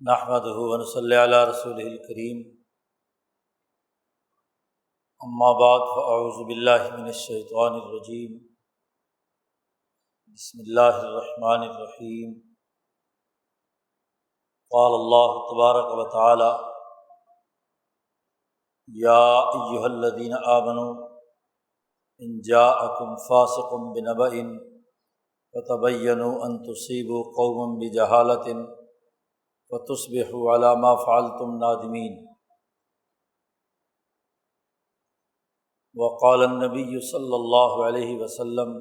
نحمدہ ونصلی علی رسولہ الکریم، اما بعد فاعوذ باللہ من الشیطان الرجیم، بسم اللہ الرحمن الرحیم۔ قال اللہ تبارک و تعالی: یا ایھا الذین آمنوا ان جاءکم فاسق بنبأ فتبینوا ان تصیبوا قوما بجہالۃ فتصبحوا علی ما فعلتم نادمین۔ وقال النبی صلی اللہ علیہ وسلم: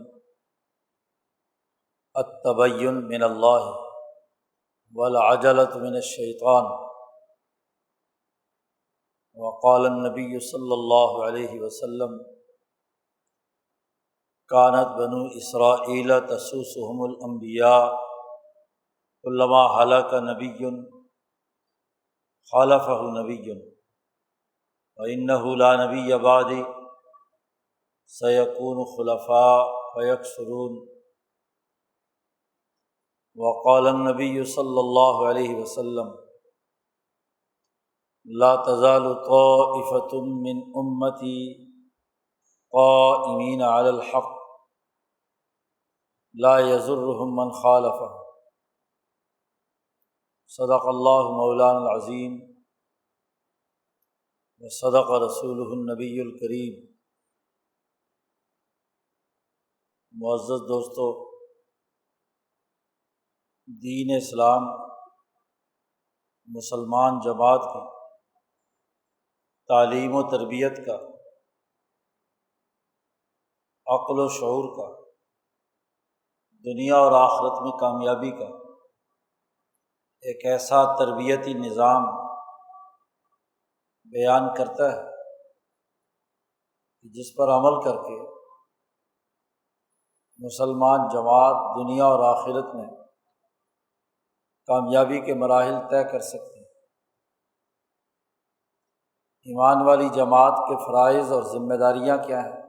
التبین من اللہ والعجلۃ من الشیطان۔ وقال النبی صلی اللہ علیہ وسلم: کانت بنو اسرائیل تسوسهم الانبیاء کلما ہلک نبی خالفہ نبی وانہ لا نبی بعدی سیکون خلفاء فیکثرون۔ وقال النبی صلی اللہ علیہ وسلم: لا تزال طائفة من امتی قائمین علی الحق لا یضرهم من خالفہ۔ صدق اللہ مولانا العظیم وصدق رسولہ النبی الکریم۔ معزز دوستو، دین اسلام مسلمان جماعت کی تعلیم و تربیت کا، عقل و شعور کا، دنیا اور آخرت میں کامیابی کا ایک ایسا تربیتی نظام بیان کرتا ہے کہ جس پر عمل کر کے مسلمان جماعت دنیا اور آخرت میں کامیابی کے مراحل طے کر سکتے ہیں۔ ایمان والی جماعت کے فرائض اور ذمہ داریاں کیا ہیں؟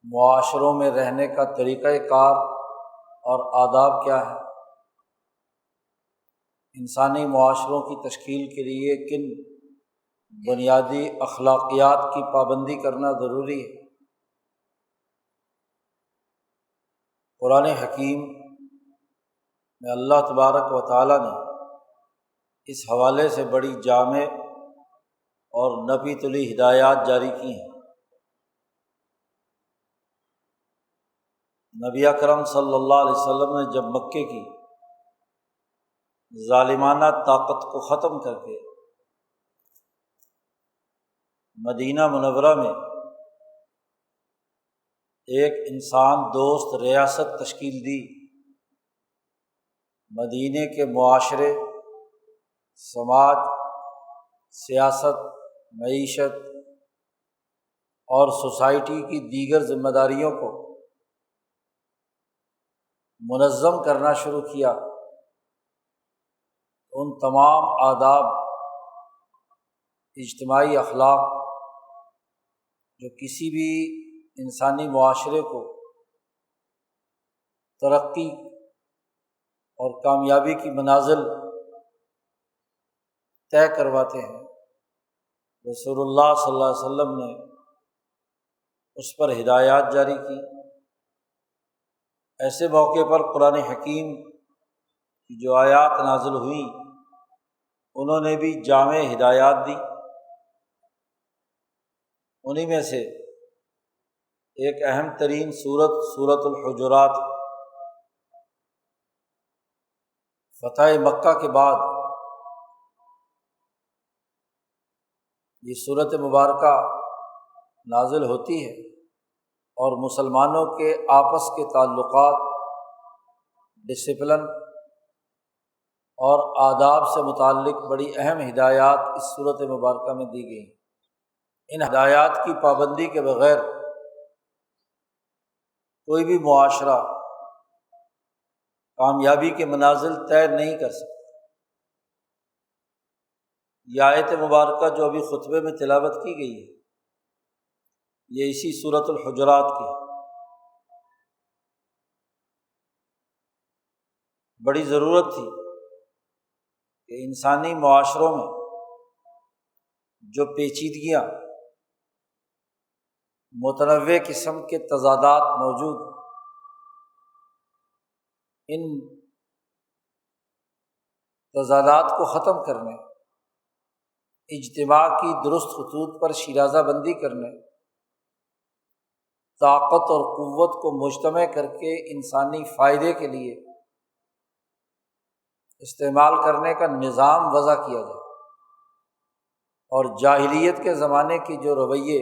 معاشروں میں رہنے کا طریقہ کار اور آداب کیا ہے؟ انسانی معاشروں کی تشکیل کے لیے کن بنیادی اخلاقیات کی پابندی کرنا ضروری ہے؟ قرآن حکیم میں اللہ تبارک و تعالیٰ نے اس حوالے سے بڑی جامع اور نپی تلی ہدایات جاری کی ہیں۔ نبی اکرم صلی اللہ علیہ وسلم نے جب مکے کی ظالمانہ طاقت کو ختم کر کے مدینہ منورہ میں ایک انسان دوست ریاست تشکیل دی، مدینے کے معاشرے، سماج، سیاست، معیشت اور سوسائٹی کی دیگر ذمہ داریوں کو منظم کرنا شروع کیا، ان تمام آداب، اجتماعی اخلاق جو کسی بھی انسانی معاشرے کو ترقی اور کامیابی کی منازل طے کرواتے ہیں، رسول اللہ صلی اللہ علیہ وسلم نے اس پر ہدایات جاری کی۔ ایسے موقع پر قرآن حکیم کی جو آیات نازل ہوئیں انہوں نے بھی جامع ہدایات دی۔ انہی میں سے ایک اہم ترین سورۃ الحجرات، فتح مکہ کے بعد یہ سورۃ مبارکہ نازل ہوتی ہے اور مسلمانوں کے آپس کے تعلقات، ڈسپلن اور آداب سے متعلق بڑی اہم ہدایات اس سورۃ مبارکہ میں دی گئی۔ ان ہدایات کی پابندی کے بغیر کوئی بھی معاشرہ کامیابی کے منازل طے نہیں کر سکتا۔ یہ آیت مبارکہ جو ابھی خطبے میں تلاوت کی گئی ہے، یہ اسی سورۃ الحجرات کی ہے۔ بڑی ضرورت تھی کہ انسانی معاشروں میں جو پیچیدگیاں، متنوع قسم کے تضادات موجود ہیں، ان تضادات کو ختم کرنے، اجتماع کی درست خطوط پر شیرازہ بندی کرنے، طاقت اور قوت کو مجتمع کر کے انسانی فائدے کے لیے استعمال کرنے کا نظام وضع کیا جائے، اور جاہلیت کے زمانے کی جو رویے،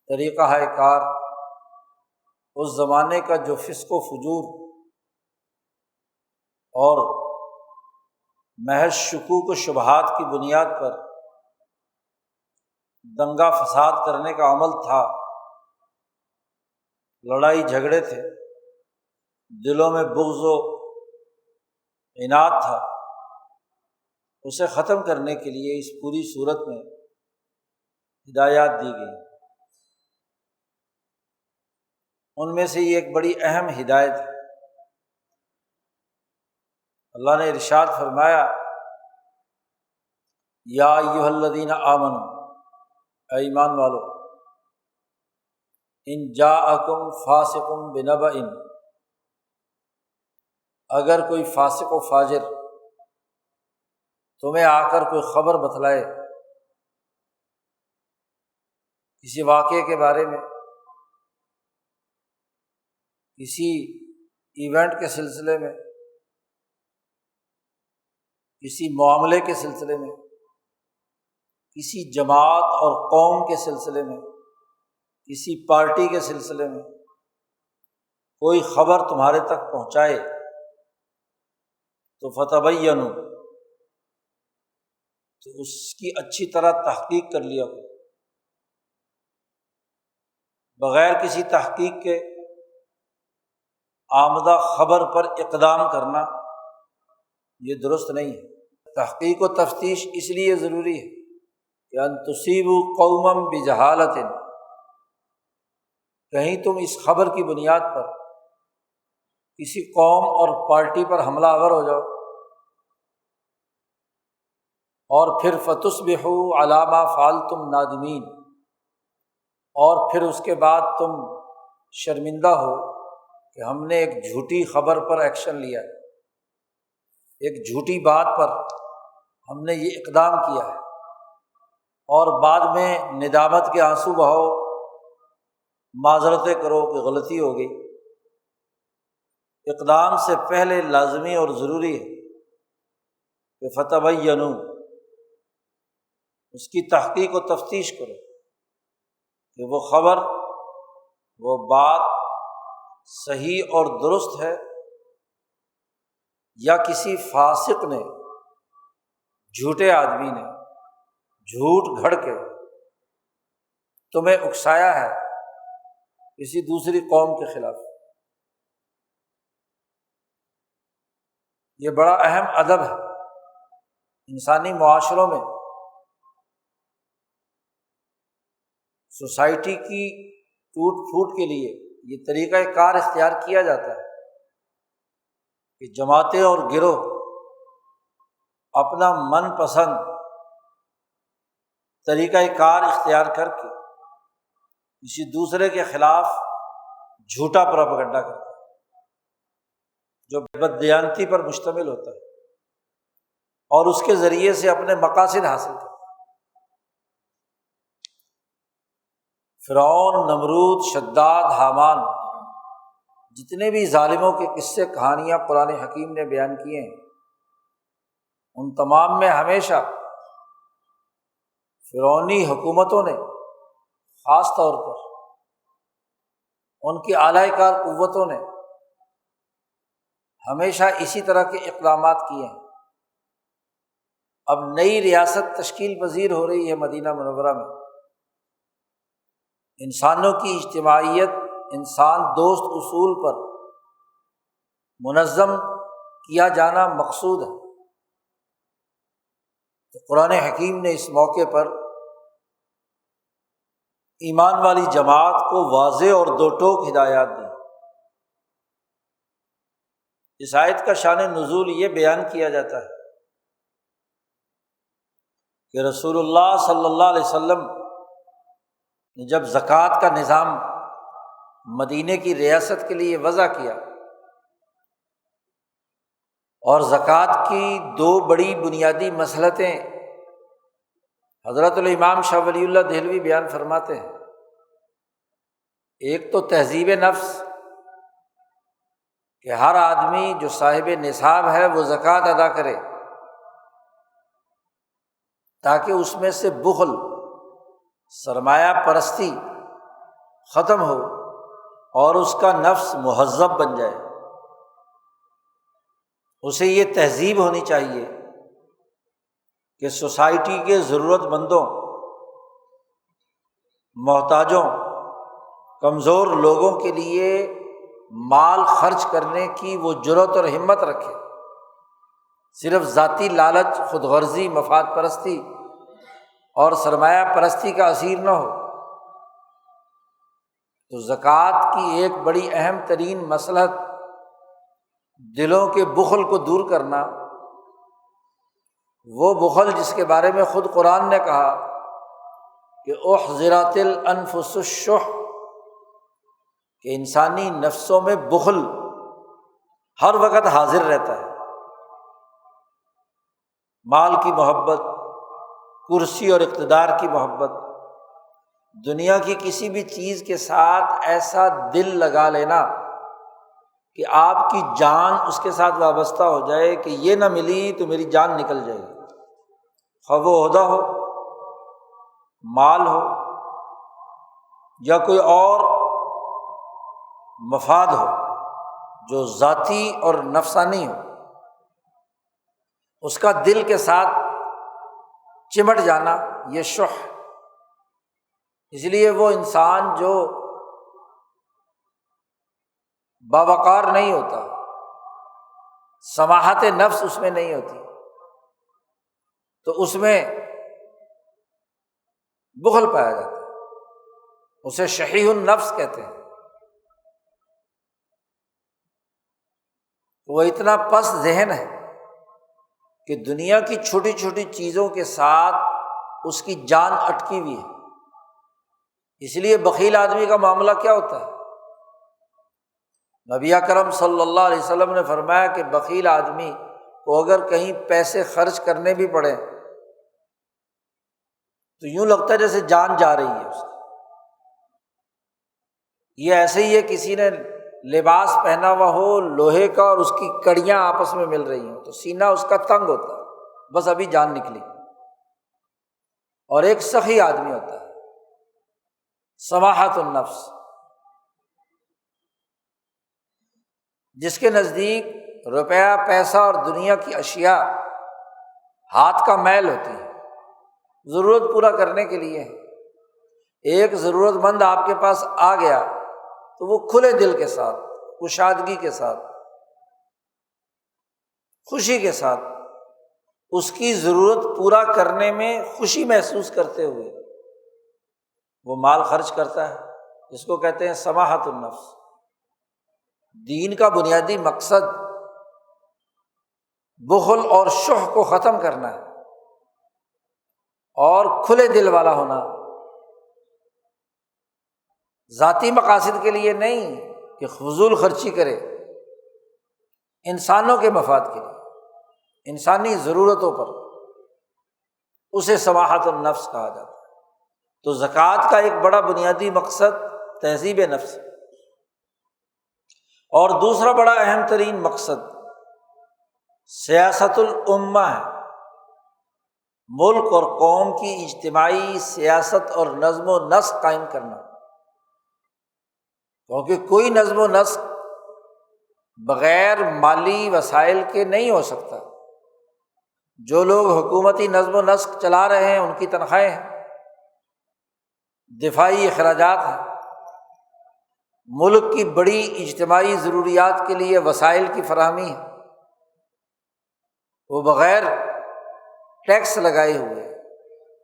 طریقہ کار، اس زمانے کا جو فسق و فجور اور محض شکوک و شبہات کی بنیاد پر دنگا فساد کرنے کا عمل تھا، لڑائی جھگڑے تھے، دلوں میں بغض و عناد تھا، اسے ختم کرنے کے لیے اس پوری صورت میں ہدایات دی گئی۔ ان میں سے یہ ایک بڑی اہم ہدایت ہے۔ اللہ نے ارشاد فرمایا، یا ایھا الذین آمنوا، اے ایمان والو، ان جاءکم فاسق بنبأ، اگر کوئی فاسق و فاجر تمہیں آ کر کوئی خبر بتلائے کسی واقعے کے بارے میں، کسی ایونٹ کے سلسلے میں، کسی معاملے کے سلسلے میں، کسی جماعت اور قوم کے سلسلے میں، کسی پارٹی کے سلسلے میں کوئی خبر تمہارے تک پہنچائے تو فتبینوا، تو اس کی اچھی طرح تحقیق کر لیا کرو۔ بغیر کسی تحقیق کے آمدہ خبر پر اقدام کرنا یہ درست نہیں ہے۔ تحقیق و تفتیش اس لیے ضروری ہے کہ ان تصیبوا قوما بجہالۃ، کہیں تم اس خبر کی بنیاد پر کسی قوم اور پارٹی پر حملہ آور ہو جاؤ، اور پھر فتصبحوا علی ما فعلتم نادمین، اور پھر اس کے بعد تم شرمندہ ہو کہ ہم نے ایک جھوٹی خبر پر ایکشن لیا ہے، ایک جھوٹی بات پر ہم نے یہ اقدام کیا ہے، اور بعد میں ندامت کے آنسو بہاؤ، معذرتیں کرو کہ غلطی ہو گئی۔ اقدام سے پہلے لازمی اور ضروری ہے کہ فتبینوا، اس کی تحقیق و تفتیش کرو کہ وہ خبر، وہ بات صحیح اور درست ہے یا کسی فاسق نے، جھوٹے آدمی نے جھوٹ گھڑ کے تمہیں اکسایا ہے کسی دوسری قوم کے خلاف۔ یہ بڑا اہم ادب ہے انسانی معاشروں میں۔ سوسائٹی کی ٹوٹ پھوٹ کے لیے یہ طریقہ کار اختیار کیا جاتا ہے کہ جماعتیں اور گروہ اپنا من پسند طریقہ کار اختیار کر کے کسی دوسرے کے خلاف جھوٹا پروپیگنڈا کرتا ہے جو بددیانتی پر مشتمل ہوتا ہے، اور اس کے ذریعے سے اپنے مقاصد حاصل کرتا ہے۔ فرعون، نمرود، شداد، حامان، جتنے بھی ظالموں کے قصے کہانیاں قرآن حکیم نے بیان کیے ہیں، ان تمام میں ہمیشہ فرعونی حکومتوں نے، خاص طور پر ان کی اعلی کار قوتوں نے ہمیشہ اسی طرح کے اقدامات کیے ہیں۔ اب نئی ریاست تشکیل پذیر ہو رہی ہے مدینہ منورہ میں، انسانوں کی اجتماعیت انسان دوست اصول پر منظم کیا جانا مقصود ہے۔ تو قرآن حکیم نے اس موقع پر ایمان والی جماعت کو واضح اور دو ٹوک ہدایات دی۔ اس آیت کا شان نزول یہ بیان کیا جاتا ہے کہ رسول اللہ صلی اللہ علیہ وسلم نے جب زکوٰۃ کا نظام مدینے کی ریاست کے لیے وضع کیا اور زکوٰۃ کی دو بڑی بنیادی مصلحتیں حضرت الامام شاہ ولی اللہ دہلوی بیان فرماتے ہیں، ایک تو تہذیب نفس کہ ہر آدمی جو صاحب نصاب ہے وہ زکوٰۃ ادا کرے تاکہ اس میں سے بخل، سرمایہ پرستی ختم ہو اور اس کا نفس مہذب بن جائے۔ اسے یہ تہذیب ہونی چاہیے کہ سوسائٹی کے ضرورت مندوں، محتاجوں، کمزور لوگوں کے لیے مال خرچ کرنے کی وہ جرأت اور ہمت رکھے، صرف ذاتی لالچ، خود غرضی، مفاد پرستی اور سرمایہ پرستی کا اسیر نہ ہو۔ تو زکوٰۃ کی ایک بڑی اہم ترین مصلحت دلوں کے بخل کو دور کرنا، وہ بخل جس کے بارے میں خود قرآن نے کہا کہ احضرت الانفس الشح، کہ انسانی نفسوں میں بخل ہر وقت حاضر رہتا ہے، مال کی محبت، کرسی اور اقتدار کی محبت، دنیا کی کسی بھی چیز کے ساتھ ایسا دل لگا لینا کہ آپ کی جان اس کے ساتھ وابستہ ہو جائے کہ یہ نہ ملی تو میری جان نکل جائے گی، خواہ وہ عہدہ ہو، مال ہو یا کوئی اور مفاد ہو جو ذاتی اور نفسانی ہو، اس کا دل کے ساتھ چمٹ جانا، یہ شح۔ اس لیے وہ انسان جو باوقار نہیں ہوتا، سماحت نفس اس میں نہیں ہوتی، تو اس میں بخل پایا جاتا ہے، اسے شحیح النفس کہتے ہیں۔ وہ اتنا پست ذہن ہے کہ دنیا کی چھوٹی چھوٹی چیزوں کے ساتھ اس کی جان اٹکی ہوئی ہے۔ اس لیے بخیل آدمی کا معاملہ کیا ہوتا ہے؟ نبی اکرم صلی اللہ علیہ وسلم نے فرمایا کہ بخیل آدمی کو اگر کہیں پیسے خرچ کرنے بھی پڑے تو یوں لگتا ہے جیسے جان جا رہی ہے اس کی۔ یہ ایسے ہی ہے کسی نے لباس پہنا ہوا ہو لوہے کا اور اس کی کڑیاں آپس میں مل رہی ہوں تو سینہ اس کا تنگ ہوتا ہے، بس ابھی جان نکلی۔ اور ایک سخی آدمی ہوتا ہے، سماحت النفس، جس کے نزدیک روپیہ، پیسہ اور دنیا کی اشیاء ہاتھ کا میل ہوتی ہے، ضرورت پورا کرنے کے لیے۔ ایک ضرورت مند آپ کے پاس آ گیا تو وہ کھلے دل کے ساتھ، کشادگی کے ساتھ، خوشی کے ساتھ اس کی ضرورت پورا کرنے میں خوشی محسوس کرتے ہوئے وہ مال خرچ کرتا ہے، جس کو کہتے ہیں سماحت النفس۔ دین کا بنیادی مقصد بخل اور شح کو ختم کرنا ہے اور کھلے دل والا ہونا، ذاتی مقاصد کے لیے نہیں کہ فضول خرچی کرے، انسانوں کے مفاد کے لیے، انسانی ضرورتوں پر، اسے سماحت النفس کہا جاتا ہے۔ تو زکوٰۃ کا ایک بڑا بنیادی مقصد تہذیب نفس، اور دوسرا بڑا اہم ترین مقصد سیاست الامہ ہے، ملک اور قوم کی اجتماعی سیاست اور نظم و نسق قائم کرنا، کیونکہ کوئی نظم و نسق بغیر مالی وسائل کے نہیں ہو سکتا۔ جو لوگ حکومتی نظم و نسق چلا رہے ہیں ان کی تنخواہیں ہیں، دفاعی اخراجات ہیں، ملک کی بڑی اجتماعی ضروریات کے لیے وسائل کی فراہمی ہے، وہ بغیر ٹیکس لگائے ہوئے،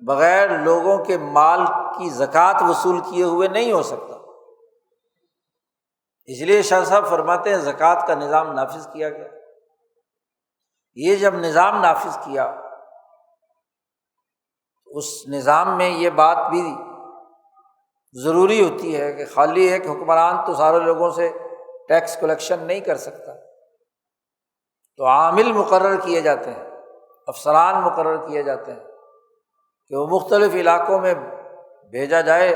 بغیر لوگوں کے مال کی زکوٰۃ وصول کیے ہوئے نہیں ہو سکتا۔ اس لیے شاہ صاحب فرماتے ہیں زکوٰۃ کا نظام نافذ کیا گیا۔ یہ جب نظام نافذ کیا، اس نظام میں یہ بات بھی ضروری ہوتی ہے کہ خالی ایک حکمران تو سارے لوگوں سے ٹیکس کلیکشن نہیں کر سکتا، تو عامل مقرر کیے جاتے ہیں، افسران مقرر کیے جاتے ہیں کہ وہ مختلف علاقوں میں بھیجا جائے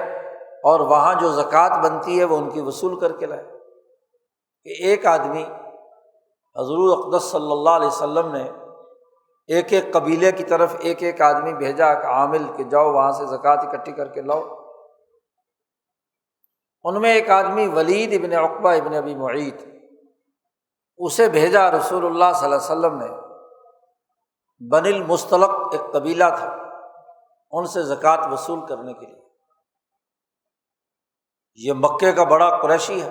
اور وہاں جو زکوٰۃ بنتی ہے وہ ان کی وصول کر کے لائے۔ کہ ایک آدمی، حضور اقدس صلی اللہ علیہ وسلم نے ایک ایک قبیلے کی طرف ایک ایک آدمی بھیجا کہ عامل کہ جاؤ وہاں سے زکوٰۃ اکٹھی کر کے لاؤ۔ ان میں ایک آدمی ولید ابن عقبہ ابن ابی معیط، اسے بھیجا رسول اللہ صلی اللہ علیہ وسلم نے۔ بنی المصطلق ایک قبیلہ تھا، ان سے زکوٰۃ وصول کرنے کے لیے۔ یہ مکے کا بڑا قریشی ہے،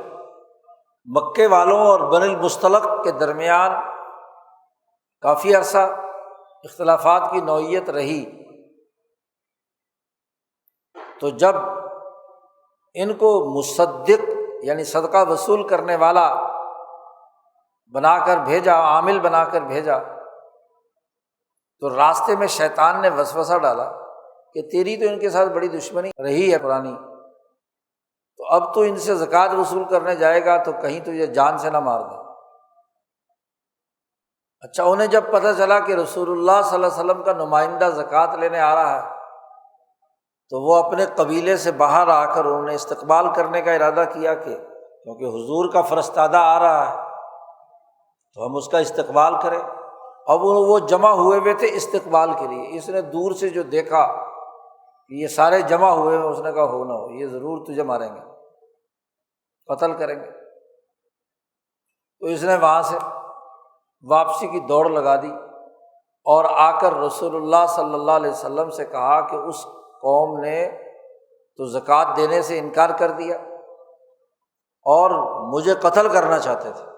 مکے والوں اور بنی المصطلق کے درمیان کافی عرصہ اختلافات کی نوعیت رہی۔ تو جب ان کو مصدق یعنی صدقہ وصول کرنے والا بنا کر بھیجا، عامل بنا کر بھیجا، تو راستے میں شیطان نے وسوسہ ڈالا کہ تیری تو ان کے ساتھ بڑی دشمنی رہی ہے پرانی، تو اب تو ان سے زکوٰۃ وصول کرنے جائے گا تو کہیں تو یہ جان سے نہ مار دے۔ اچھا، انہیں جب پتہ چلا کہ رسول اللہ صلی اللہ علیہ وسلم کا نمائندہ زکوٰۃ لینے آ رہا ہے، تو وہ اپنے قبیلے سے باہر آ کر انہوں نے استقبال کرنے کا ارادہ کیا کہ کیونکہ حضور کا فرستادہ آ رہا ہے تو ہم اس کا استقبال کریں۔ اب وہ جمع ہوئے ہوئے تھے استقبال کے لیے۔ اس نے دور سے جو دیکھا کہ یہ سارے جمع ہوئے ہیں، اس نے کہا ہو نہ ہو یہ ضرور تجھے ماریں گے، قتل کریں گے۔ تو اس نے وہاں سے واپسی کی دوڑ لگا دی اور آ کر رسول اللہ صلی اللہ علیہ وسلم سے کہا کہ اس قوم نے تو زکوٰۃ دینے سے انکار کر دیا اور مجھے قتل کرنا چاہتے تھے،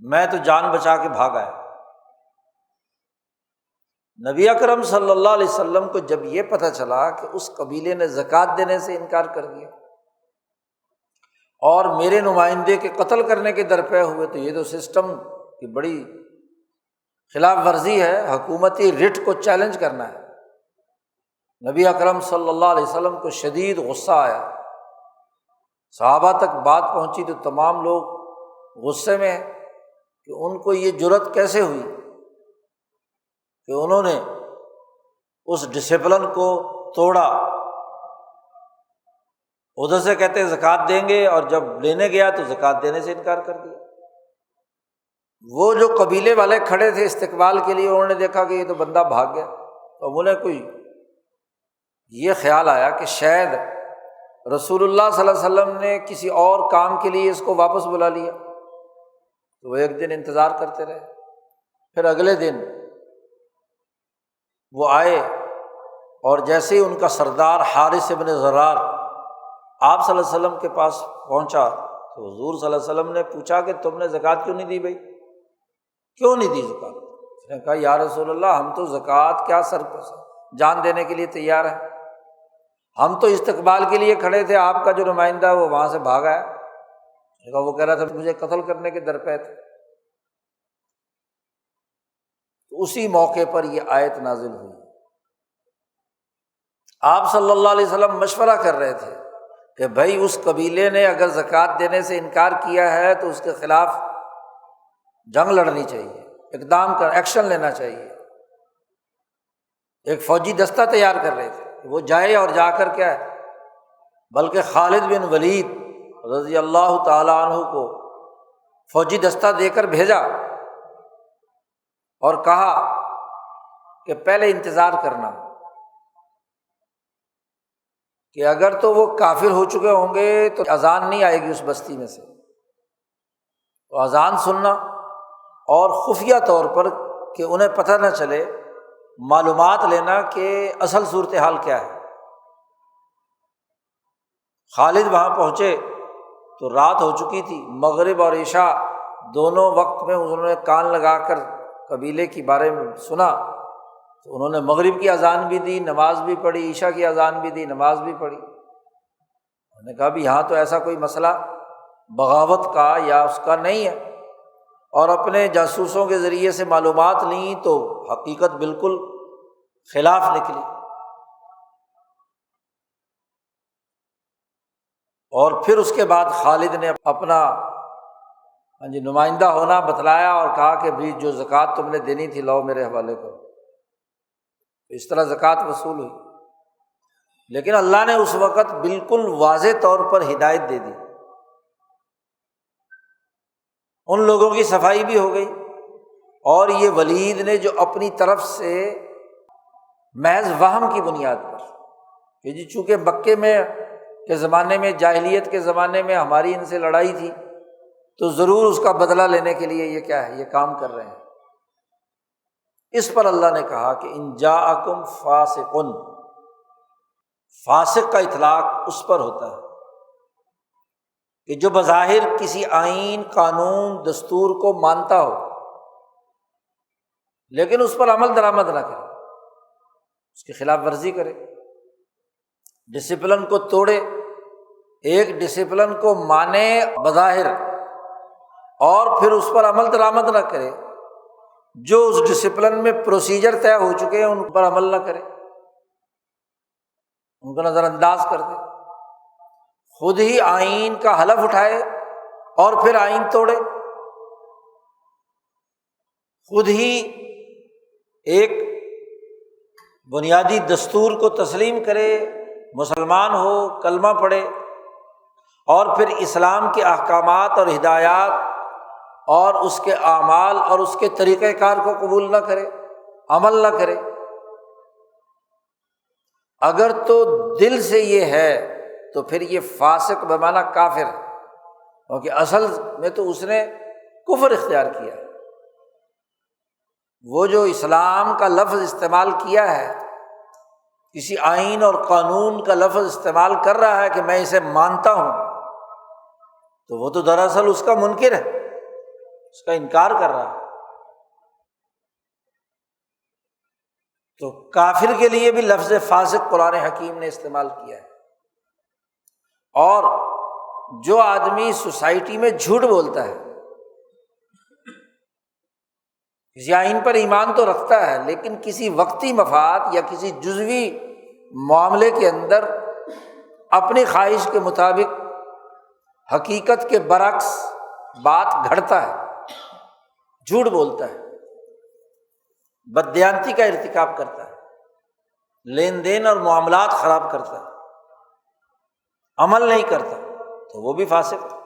میں تو جان بچا کے بھاگ آیا۔ نبی اکرم صلی اللہ علیہ وسلم کو جب یہ پتہ چلا کہ اس قبیلے نے زکوٰۃ دینے سے انکار کر دیا اور میرے نمائندے کے قتل کرنے کے درپے ہوئے، تو یہ تو سسٹم کی بڑی خلاف ورزی ہے، حکومتی رٹ کو چیلنج کرنا ہے۔ نبی اکرم صلی اللہ علیہ وسلم کو شدید غصہ آیا، صحابہ تک بات پہنچی تو تمام لوگ غصے میں ہیں کہ ان کو یہ جرأت کیسے ہوئی کہ انہوں نے اس ڈسپلن کو توڑا۔ ادھر سے کہتے ہیں زکوٰۃ دیں گے اور جب لینے گیا تو زکوٰۃ دینے سے انکار کر دیا۔ وہ جو قبیلے والے کھڑے تھے استقبال کے لیے، انہوں نے دیکھا کہ یہ تو بندہ بھاگ گیا، تو انہیں کوئی یہ خیال آیا کہ شاید رسول اللہ صلی اللہ علیہ وسلم نے کسی اور کام کے لیے اس کو واپس بلا لیا۔ تو وہ ایک دن انتظار کرتے رہے، پھر اگلے دن وہ آئے اور جیسے ہی ان کا سردار حارث ابن ضرار آپ صلی اللہ علیہ وسلم کے پاس پہنچا تو حضور صلی اللہ علیہ وسلم نے پوچھا کہ تم نے زکوٰۃ کیوں نہیں دی بھائی، کیوں نہیں دی زکوٰۃ؟ اس نے کہا یا رسول اللہ ہم تو زکوٰۃ کیا سر جان دینے کے لیے تیار ہیں، ہم تو استقبال کے لیے کھڑے تھے، آپ کا جو نمائندہ ہے وہ وہاں سے بھاگ آیا۔ وہ کہہ رہا تھا مجھے قتل کرنے کے درپے تھے۔ تو اسی موقع پر یہ آیت نازل ہوئی۔ آپ صلی اللہ علیہ وسلم مشورہ کر رہے تھے کہ بھائی اس قبیلے نے اگر زکوٰۃ دینے سے انکار کیا ہے تو اس کے خلاف جنگ لڑنی چاہیے، اقدام کر ایکشن لینا چاہیے۔ ایک فوجی دستہ تیار کر رہے تھے، وہ جائے اور جا کر کیا ہے، بلکہ خالد بن ولید رضی اللہ تعالیٰ عنہ کو فوجی دستہ دے کر بھیجا اور کہا کہ پہلے انتظار کرنا کہ اگر تو وہ کافر ہو چکے ہوں گے تو اذان نہیں آئے گی اس بستی میں سے، تو اذان سننا اور خفیہ طور پر کہ انہیں پتہ نہ چلے، معلومات لینا کہ اصل صورتحال کیا ہے۔ خالد وہاں پہنچے تو رات ہو چکی تھی، مغرب اور عشاء دونوں وقت میں انہوں نے کان لگا کر قبیلے کے بارے میں سنا، تو انہوں نے مغرب کی اذان بھی دی، نماز بھی پڑھی، عشاء کی اذان بھی دی، نماز بھی پڑھی۔ انہوں نے کہا بھی یہاں تو ایسا کوئی مسئلہ بغاوت کا یا اس کا نہیں ہے، اور اپنے جاسوسوں کے ذریعے سے معلومات لیں تو حقیقت بالکل خلاف نکلی۔ اور پھر اس کے بعد خالد نے اپنا نمائندہ ہونا بتلایا اور کہا کہ بھی جو زکوٰۃ تم نے دینی تھی لاؤ میرے حوالے کرو۔ اس طرح زکوٰۃ وصول ہوئی، لیکن اللہ نے اس وقت بالکل واضح طور پر ہدایت دے دی، ان لوگوں کی صفائی بھی ہو گئی۔ اور یہ ولید نے جو اپنی طرف سے محض وہم کی بنیاد پر کہ جی چونکہ مکے میں کے زمانے میں، جاہلیت کے زمانے میں ہماری ان سے لڑائی تھی تو ضرور اس کا بدلہ لینے کے لیے یہ کیا ہے، یہ کام کر رہے ہیں، اس پر اللہ نے کہا کہ ان جاءکم فاسق، فاسق کا اطلاق اس پر ہوتا ہے کہ جو بظاہر کسی آئین، قانون، دستور کو مانتا ہو لیکن اس پر عمل درآمد نہ کرے، اس کی خلاف ورزی کرے، ڈسپلن کو توڑے، ایک ڈسپلن کو مانے بظاہر اور پھر اس پر عمل درآمد نہ کرے، جو اس ڈسپلن میں پروسیجر طے ہو چکے ہیں ان پر عمل نہ کرے، ان کو نظر انداز کر دے، خود ہی آئین کا حلف اٹھائے اور پھر آئین توڑے، خود ہی ایک بنیادی دستور کو تسلیم کرے، مسلمان ہو، کلمہ پڑھے، اور پھر اسلام کے احکامات اور ہدایات اور اس کے اعمال اور اس کے طریقہ کار کو قبول نہ کرے، عمل نہ کرے۔ اگر تو دل سے یہ ہے تو پھر یہ فاسق بمعنی کافر ہے، کیونکہ اصل میں تو اس نے کفر اختیار کیا ہے۔ وہ جو اسلام کا لفظ استعمال کیا ہے، کسی آئین اور قانون کا لفظ استعمال کر رہا ہے کہ میں اسے مانتا ہوں، تو وہ تو دراصل اس کا منکر ہے، اس کا انکار کر رہا ہے۔ تو کافر کے لیے بھی لفظ فاسق قرآن حکیم نے استعمال کیا ہے۔ اور جو آدمی سوسائٹی میں جھوٹ بولتا ہے، کسی آئین پر ایمان تو رکھتا ہے لیکن کسی وقتی مفاد یا کسی جزوی معاملے کے اندر اپنی خواہش کے مطابق حقیقت کے برعکس بات گھڑتا ہے، جھوٹ بولتا ہے، بددیانتی کا ارتکاب کرتا ہے، لین دین اور معاملات خراب کرتا ہے، عمل نہیں کرتا، تو وہ بھی فاسق ہے۔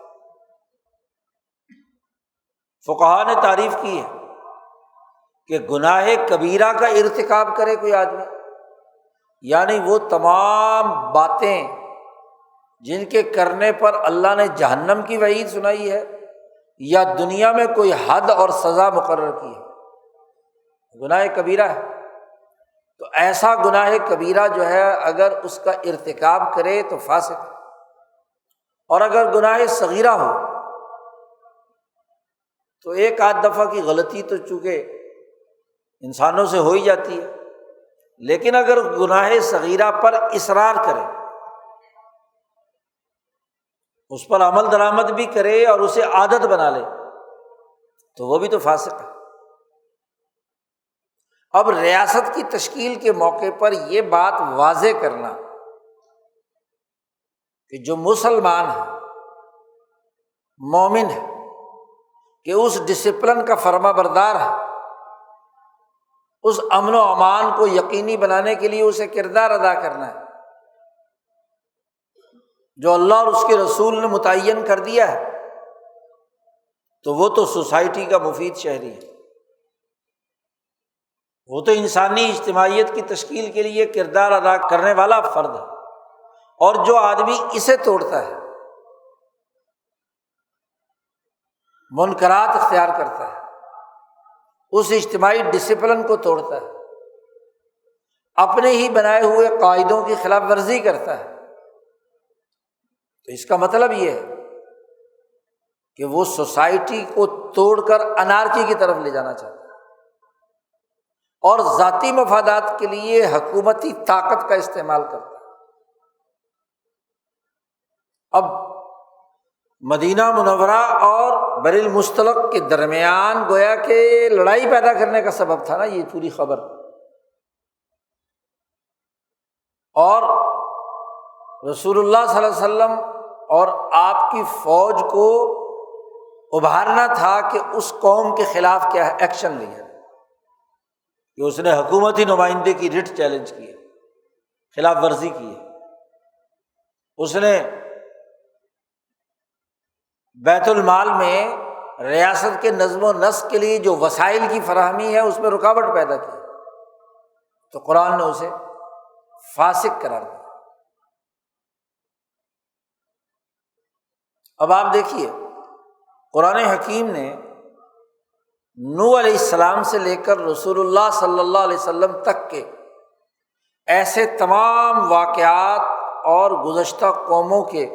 فقہاء نے تعریف کی ہے کہ گناہ کبیرہ کا ارتکاب کرے کوئی آدمی، یعنی وہ تمام باتیں جن کے کرنے پر اللہ نے جہنم کی وعید سنائی ہے یا دنیا میں کوئی حد اور سزا مقرر کی ہے، گناہ کبیرہ ہے۔ تو ایسا گناہ کبیرہ جو ہے اگر اس کا ارتکاب کرے تو فاسق ہے، اور اگر گناہ صغیرہ ہو تو ایک آدھ دفعہ کی غلطی تو چونکہ انسانوں سے ہو ہی جاتی ہے، لیکن اگر گناہ صغیرہ پر اصرار کرے، اس پر عمل درآمد بھی کرے اور اسے عادت بنا لے تو وہ بھی تو فاسق ہے۔ اب ریاست کی تشکیل کے موقع پر یہ بات واضح کرنا کہ جو مسلمان ہے، مومن ہے، کہ اس ڈسپلن کا فرما بردار ہے، اس امن و امان کو یقینی بنانے کے لیے اسے کردار ادا کرنا ہے جو اللہ اور اس کے رسول نے متعین کر دیا ہے، تو وہ تو سوسائٹی کا مفید شہری ہے، وہ تو انسانی اجتماعیت کی تشکیل کے لیے کردار ادا کرنے والا فرد ہے۔ اور جو آدمی اسے توڑتا ہے، منکرات اختیار کرتا ہے، اس اجتماعی ڈسپلن کو توڑتا ہے، اپنے ہی بنائے ہوئے قاعدوں کی خلاف ورزی کرتا ہے، تو اس کا مطلب یہ ہے کہ وہ سوسائٹی کو توڑ کر انارکی کی طرف لے جانا چاہتا ہے اور ذاتی مفادات کے لیے حکومتی طاقت کا استعمال کرتا ہے۔ اب مدینہ منورہ اور بر المصطلق کے درمیان گویا کہ لڑائی پیدا کرنے کا سبب تھا نا یہ پوری خبر، اور رسول اللہ صلی اللہ علیہ وسلم اور آپ کی فوج کو ابھارنا تھا کہ اس قوم کے خلاف کیا ہے ایکشن لیا کہ اس نے حکومتی نمائندے کی رٹ چیلنج کی ہے، خلاف ورزی کی ہے، اس نے بیت المال میں ریاست کے نظم و نسق کے لیے جو وسائل کی فراہمی ہے اس میں رکاوٹ پیدا کی، تو قرآن نے اسے فاسق قرار دیا۔ اب آپ دیکھیے قرآن حکیم نے نوح علیہ السلام سے لے کر رسول اللہ صلی اللہ علیہ وسلم تک کے ایسے تمام واقعات اور گزشتہ قوموں کے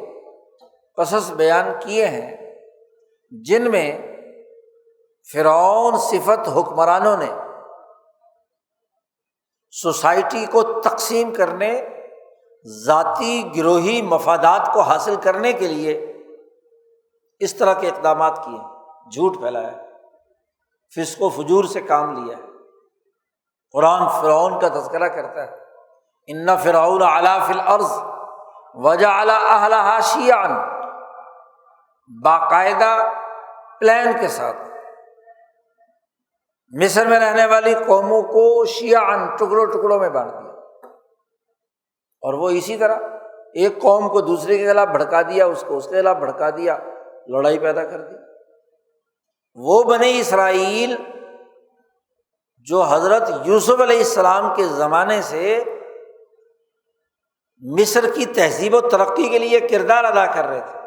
قصص بیان کیے ہیں جن میں فرعون صفت حکمرانوں نے سوسائٹی کو تقسیم کرنے، ذاتی گروہی مفادات کو حاصل کرنے کے لیے اس طرح کے اقدامات کیے، جھوٹ پھیلایا، فسق و فجور سے کام لیا ہے۔ قرآن فرعون کا تذکرہ کرتا ہے، ان فرعون علا فی الارض وجعل اہلہا شیعا، باقاعدہ پلان کے ساتھ مصر میں رہنے والی قوموں کو شیعاً ٹکڑوں ٹکڑوں میں بانٹ دیا، اور وہ اسی طرح ایک قوم کو دوسرے کے خلاف بھڑکا دیا، اس کو اس کے خلاف بھڑکا دیا، لڑائی پیدا کر دی۔ وہ بنی اسرائیل جو حضرت یوسف علیہ السلام کے زمانے سے مصر کی تہذیب و ترقی کے لیے کردار ادا کر رہے تھے،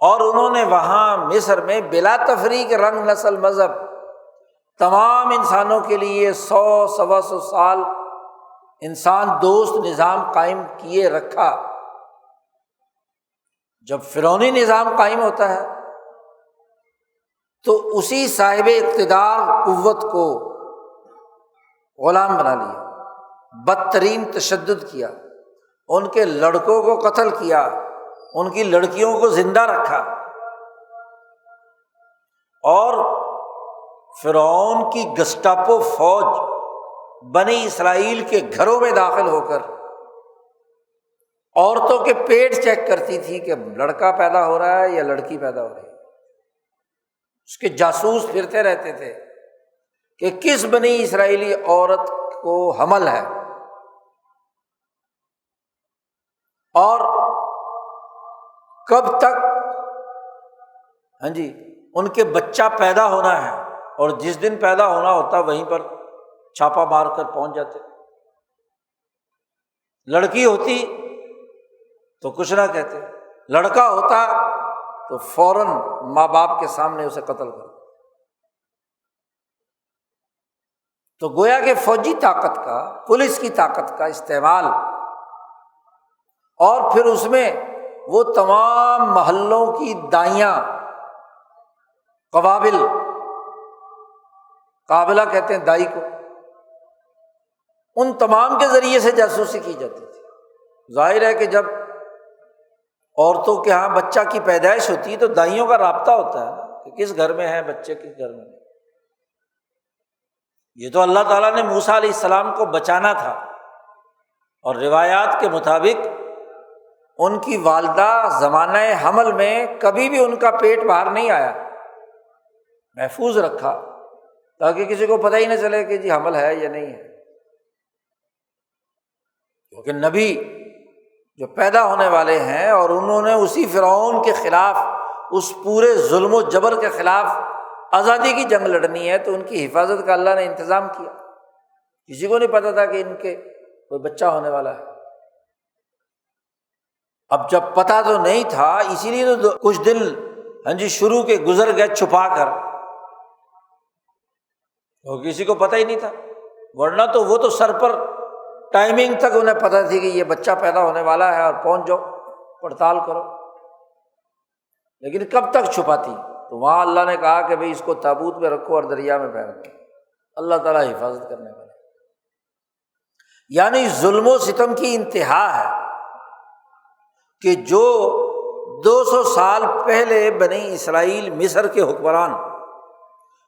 اور انہوں نے وہاں مصر میں بلا تفریق رنگ نسل مذہب تمام انسانوں کے لیے 100 سال انسان دوست نظام قائم کیے رکھا۔ جب فرعونی نظام قائم ہوتا ہے تو اسی صاحب اقتدار قوت کو غلام بنا لیا، بدترین تشدد کیا، ان کے لڑکوں کو قتل کیا، ان کی لڑکیوں کو زندہ رکھا، اور فرعون کی گسٹاپو فوج بنی اسرائیل کے گھروں میں داخل ہو کر عورتوں کے پیٹ چیک کرتی تھی کہ لڑکا پیدا ہو رہا ہے یا لڑکی پیدا ہو رہی ہے۔ اس کے جاسوس پھرتے رہتے تھے کہ کس بنی اسرائیلی عورت کو حمل ہے، اور کب تک ان کے بچہ پیدا ہونا ہے، اور جس دن پیدا ہونا ہوتا وہیں پر چھاپا مار کر پہنچ جاتے۔ لڑکی ہوتی تو کچھ نہ کہتے، لڑکا ہوتا تو فوراً ماں باپ کے سامنے اسے قتل کر۔ تو گویا کہ فوجی طاقت کا، پولیس کی طاقت کا استعمال، اور پھر اس میں وہ تمام محلوں کی دائیاں، قوابل، قابلہ کہتے ہیں دائی کو، ان تمام کے ذریعے سے جاسوسی کی جاتی تھی۔ ظاہر ہے کہ جب عورتوں کے ہاں بچہ کی پیدائش ہوتی ہے تو دائیوں کا رابطہ ہوتا ہے کہ کس گھر میں ہے بچے، کس گھر میں نہیں۔ یہ تو اللہ تعالیٰ نے موسیٰ علیہ السلام کو بچانا تھا، اور روایات کے مطابق ان کی والدہ زمانہ حمل میں کبھی بھی ان کا پیٹ باہر نہیں آیا، محفوظ رکھا تاکہ کسی کو پتہ ہی نہ چلے کہ جی حمل ہے یا نہیں ہے، کیونکہ نبی جو پیدا ہونے والے ہیں اور انہوں نے اسی فرعون کے خلاف، اس پورے ظلم و جبر کے خلاف آزادی کی جنگ لڑنی ہے، تو ان کی حفاظت کا اللہ نے انتظام کیا۔ کسی کو نہیں پتا تھا کہ ان کے کوئی بچہ ہونے والا ہے۔ اب جب پتہ تو نہیں تھا، اسی لیے تو کچھ دن شروع کے گزر گئے چھپا کر، تو کسی کو پتہ ہی نہیں تھا، ورنہ تو وہ تو سر پر ٹائمنگ تک انہیں پتہ تھی کہ یہ بچہ پیدا ہونے والا ہے اور پہنچ جاؤ، پڑتال کرو۔ لیکن کب تک چھپاتی؟ تو وہاں اللہ نے کہا کہ بھئی اس کو تابوت میں رکھو اور دریا میں پھینک دو، اللہ تعالیٰ حفاظت کرنے والا۔ یعنی ظلم و ستم کی انتہا ہے، کہ جو 200 سال پہلے بنی اسرائیل مصر کے حکمران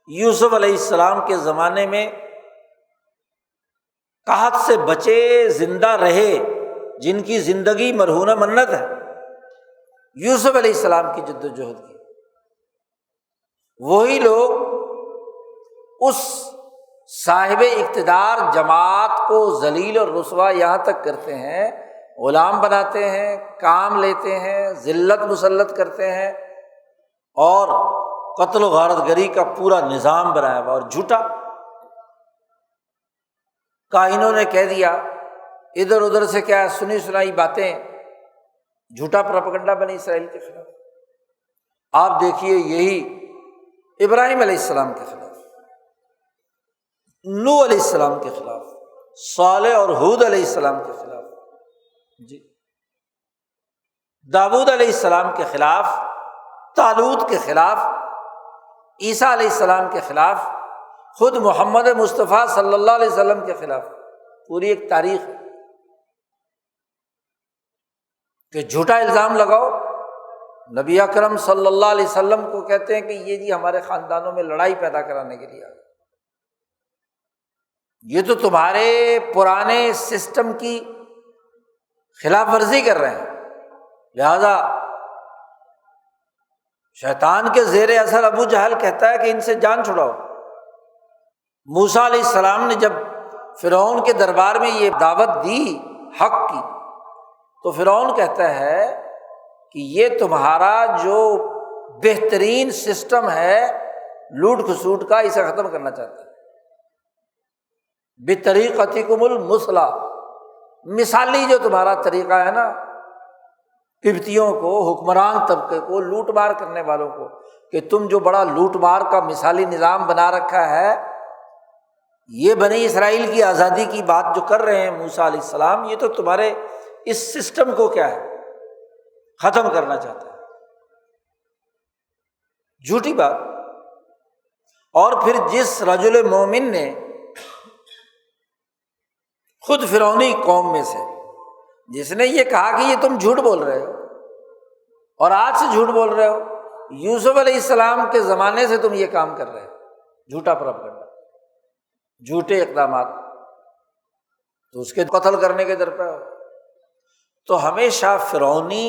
یوسف علیہ السلام کے زمانے میں قحط سے بچے زندہ رہے، جن کی زندگی مرہونہ منت ہے، یوسف علیہ السلام کی جد و جہد کی، وہی لوگ اس صاحب اقتدار جماعت کو ذلیل اور رسوا یہاں تک کرتے ہیں، غلام بناتے ہیں، کام لیتے ہیں، ذلت مسلط کرتے ہیں، اور قتل و غارت گری کا پورا نظام بنایا ہوا، اور جھوٹا کاہنوں نے کہہ دیا، ادھر ادھر سے کیا سنی سنائی باتیں، جھوٹا پروپیگنڈا بنی اسرائیل کے خلاف۔ آپ دیکھیے یہی ابراہیم علیہ السلام کے خلاف، نوح علیہ السلام کے خلاف، صالح اور ہود علیہ السلام کے خلاف، جی داؤد علیہ السلام کے خلاف، طالوت کے خلاف، عیسیٰ علیہ السلام کے خلاف، خود محمد مصطفیٰ صلی اللہ علیہ وسلم کے خلاف، پوری ایک تاریخ ہے کہ جھوٹا الزام لگاؤ۔ نبی اکرم صلی اللہ علیہ وسلم کو کہتے ہیں کہ یہ جی ہمارے خاندانوں میں لڑائی پیدا کرانے کے لیے آ گئے، یہ تو تمہارے پرانے سسٹم کی خلاف ورزی کر رہے ہیں، لہذا شیطان کے زیر اثر ابو جہل کہتا ہے کہ ان سے جان چھڑاؤ۔ موسیٰ علیہ السلام نے جب فرعون کے دربار میں یہ دعوت دی حق کی، تو فرعون کہتا ہے کہ یہ تمہارا جو بہترین سسٹم ہے لوٹ کھسوٹ کا، اسے ختم کرنا چاہتا ہے۔ بطریقتکم المثلی، مثالی جو تمہارا طریقہ ہے نا، قبطیوں کو، حکمران طبقے کو، لوٹ مار کرنے والوں کو، کہ تم جو بڑا لوٹ مار کا مثالی نظام بنا رکھا ہے، یہ بنی اسرائیل کی آزادی کی بات جو کر رہے ہیں موسیٰ علیہ السلام، یہ تو تمہارے اس سسٹم کو کیا ہے، ختم کرنا چاہتا ہے۔ جھوٹی بات۔ اور پھر جس رجل مومن نے خود فرعونی قوم میں سے جس نے یہ کہا کہ یہ تم جھوٹ بول رہے ہو، اور آج سے جھوٹ بول رہے ہو، یوسف علیہ السلام کے زمانے سے تم یہ کام کر رہے ہو، جھوٹا پروپیگنڈا، جھوٹے اقدامات، تو اس کے قتل کرنے کے در پہ ہو۔ تو ہمیشہ فرعونی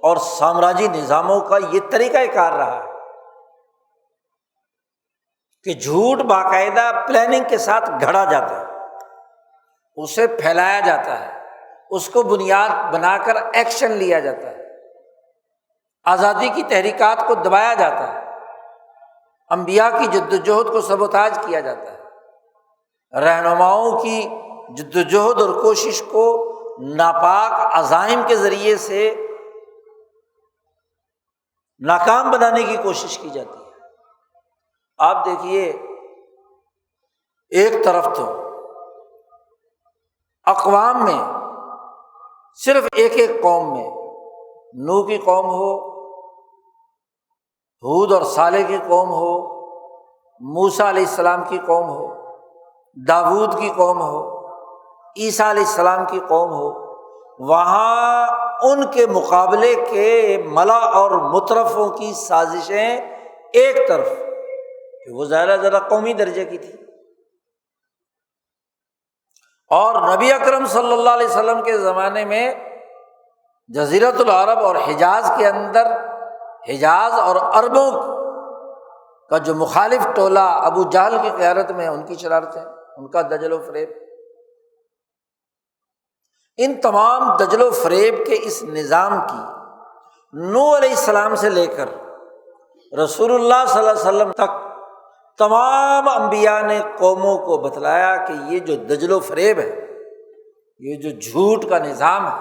اور سامراجی نظاموں کا یہ طریقہ کار رہا ہے کہ جھوٹ باقاعدہ پلاننگ کے ساتھ گھڑا جاتا ہے، اسے پھیلایا جاتا ہے، اس کو بنیاد بنا کر ایکشن لیا جاتا ہے، آزادی کی تحریکات کو دبایا جاتا ہے، انبیاء کی جدوجہد کو سبوتاج کیا جاتا ہے، رہنماؤں کی جدوجہد اور کوشش کو ناپاک عزائم کے ذریعے سے ناکام بنانے کی کوشش کی جاتی ہے۔ آپ دیکھیے، ایک طرف تو اقوام میں صرف ایک ایک قوم میں، نوح کی قوم ہو، ہود اور صالح کی قوم ہو، موسیٰ علیہ السلام کی قوم ہو، داؤد کی قوم ہو، عیسیٰ علیہ السلام کی قوم ہو، وہاں ان کے مقابلے کے ملا اور مترفوں کی سازشیں ایک طرف، کہ وہ زیادہ قومی درجے کی تھی، اور نبی اکرم صلی اللہ علیہ وسلم کے زمانے میں جزیرۃ العرب اور حجاز کے اندر، حجاز اور عربوں کا جو مخالف ٹولہ ابو جہل کی قیادت میں، ان کی شرارتیں، ان کا دجل و فریب، ان تمام دجل و فریب کے اس نظام کی نوح علیہ السلام سے لے کر رسول اللہ صلی اللہ علیہ وسلم تک تمام انبیاء نے قوموں کو بتلایا کہ یہ جو دجل و فریب ہے، یہ جو جھوٹ کا نظام ہے،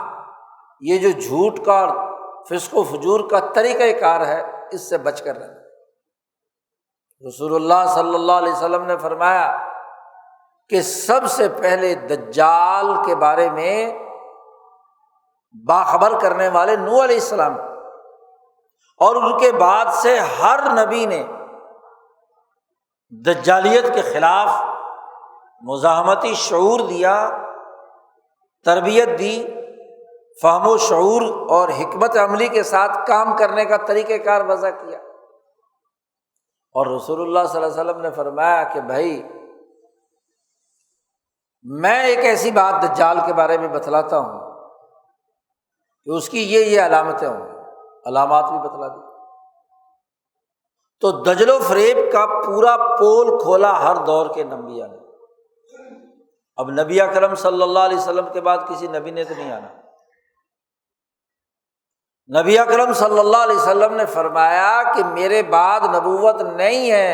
یہ جو جھوٹ کا اور فسق و فجور کا طریقہ کار ہے، اس سے بچ کر رہنا۔ رسول اللہ صلی اللہ علیہ وسلم نے فرمایا کہ سب سے پہلے دجال کے بارے میں باخبر کرنے والے نوح علیہ السلام، اور ان کے بعد سے ہر نبی نے دجالیت کے خلاف مزاحمتی شعور دیا، تربیت دی، فہم و شعور اور حکمت عملی کے ساتھ کام کرنے کا طریقہ کار وضع کیا۔ اور رسول اللہ صلی اللہ علیہ وسلم نے فرمایا کہ بھائی میں ایک ایسی بات دجال کے بارے میں بتلاتا ہوں کہ اس کی یہ علامتیں ہوں گی، علامات بھی بتلا دی۔ تو دجل و فریب کا پورا پول کھولا ہر دور کے انبیاء نے۔ اب نبی اکرم صلی اللہ علیہ وسلم کے بعد کسی نبی نے تو نہیں آنا۔ نبی اکرم صلی اللہ علیہ وسلم نے فرمایا کہ میرے بعد نبوت نہیں ہے،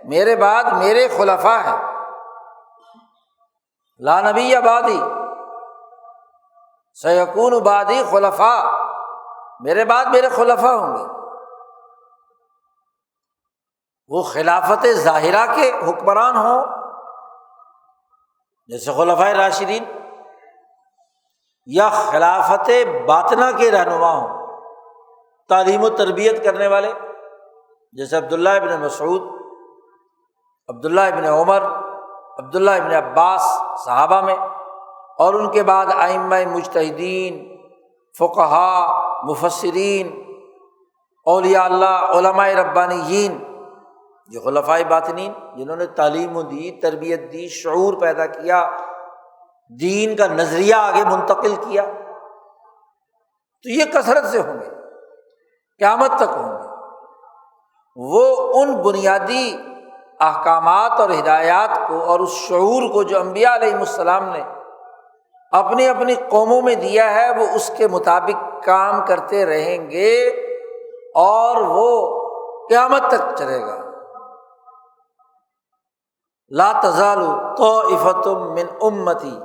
میرے بعد میرے خلفاء ہیں، لا نبی بعدی سیکون بعدی خلفاء، میرے بعد میرے خلفاء ہوں گے۔ وہ خلافت ظاہرہ کے حکمران ہوں جیسے خلفائے راشدین، یا خلافت باطنہ کے رہنما ہوں، تعلیم و تربیت کرنے والے جیسے عبداللہ ابن مسعود، عبداللہ ابن عمر، عبداللہ ابن عباس صحابہ میں، اور ان کے بعد ائمہ مجتہدین، فقہاء، مفسرین، اولیاء اللہ، علماء ربانیین، یہ خلفائے باطنین جنہوں نے تعلیم دی، تربیت دی، شعور پیدا کیا، دین کا نظریہ آگے منتقل کیا، تو یہ کثرت سے ہوں گے، قیامت تک ہوں گے۔ وہ ان بنیادی احکامات اور ہدایات کو اور اس شعور کو جو انبیاء علیہ السلام نے اپنی اپنی قوموں میں دیا ہے، وہ اس کے مطابق کام کرتے رہیں گے اور وہ قیامت تک چلے گا۔ لا تزال طائفۃ من امتی،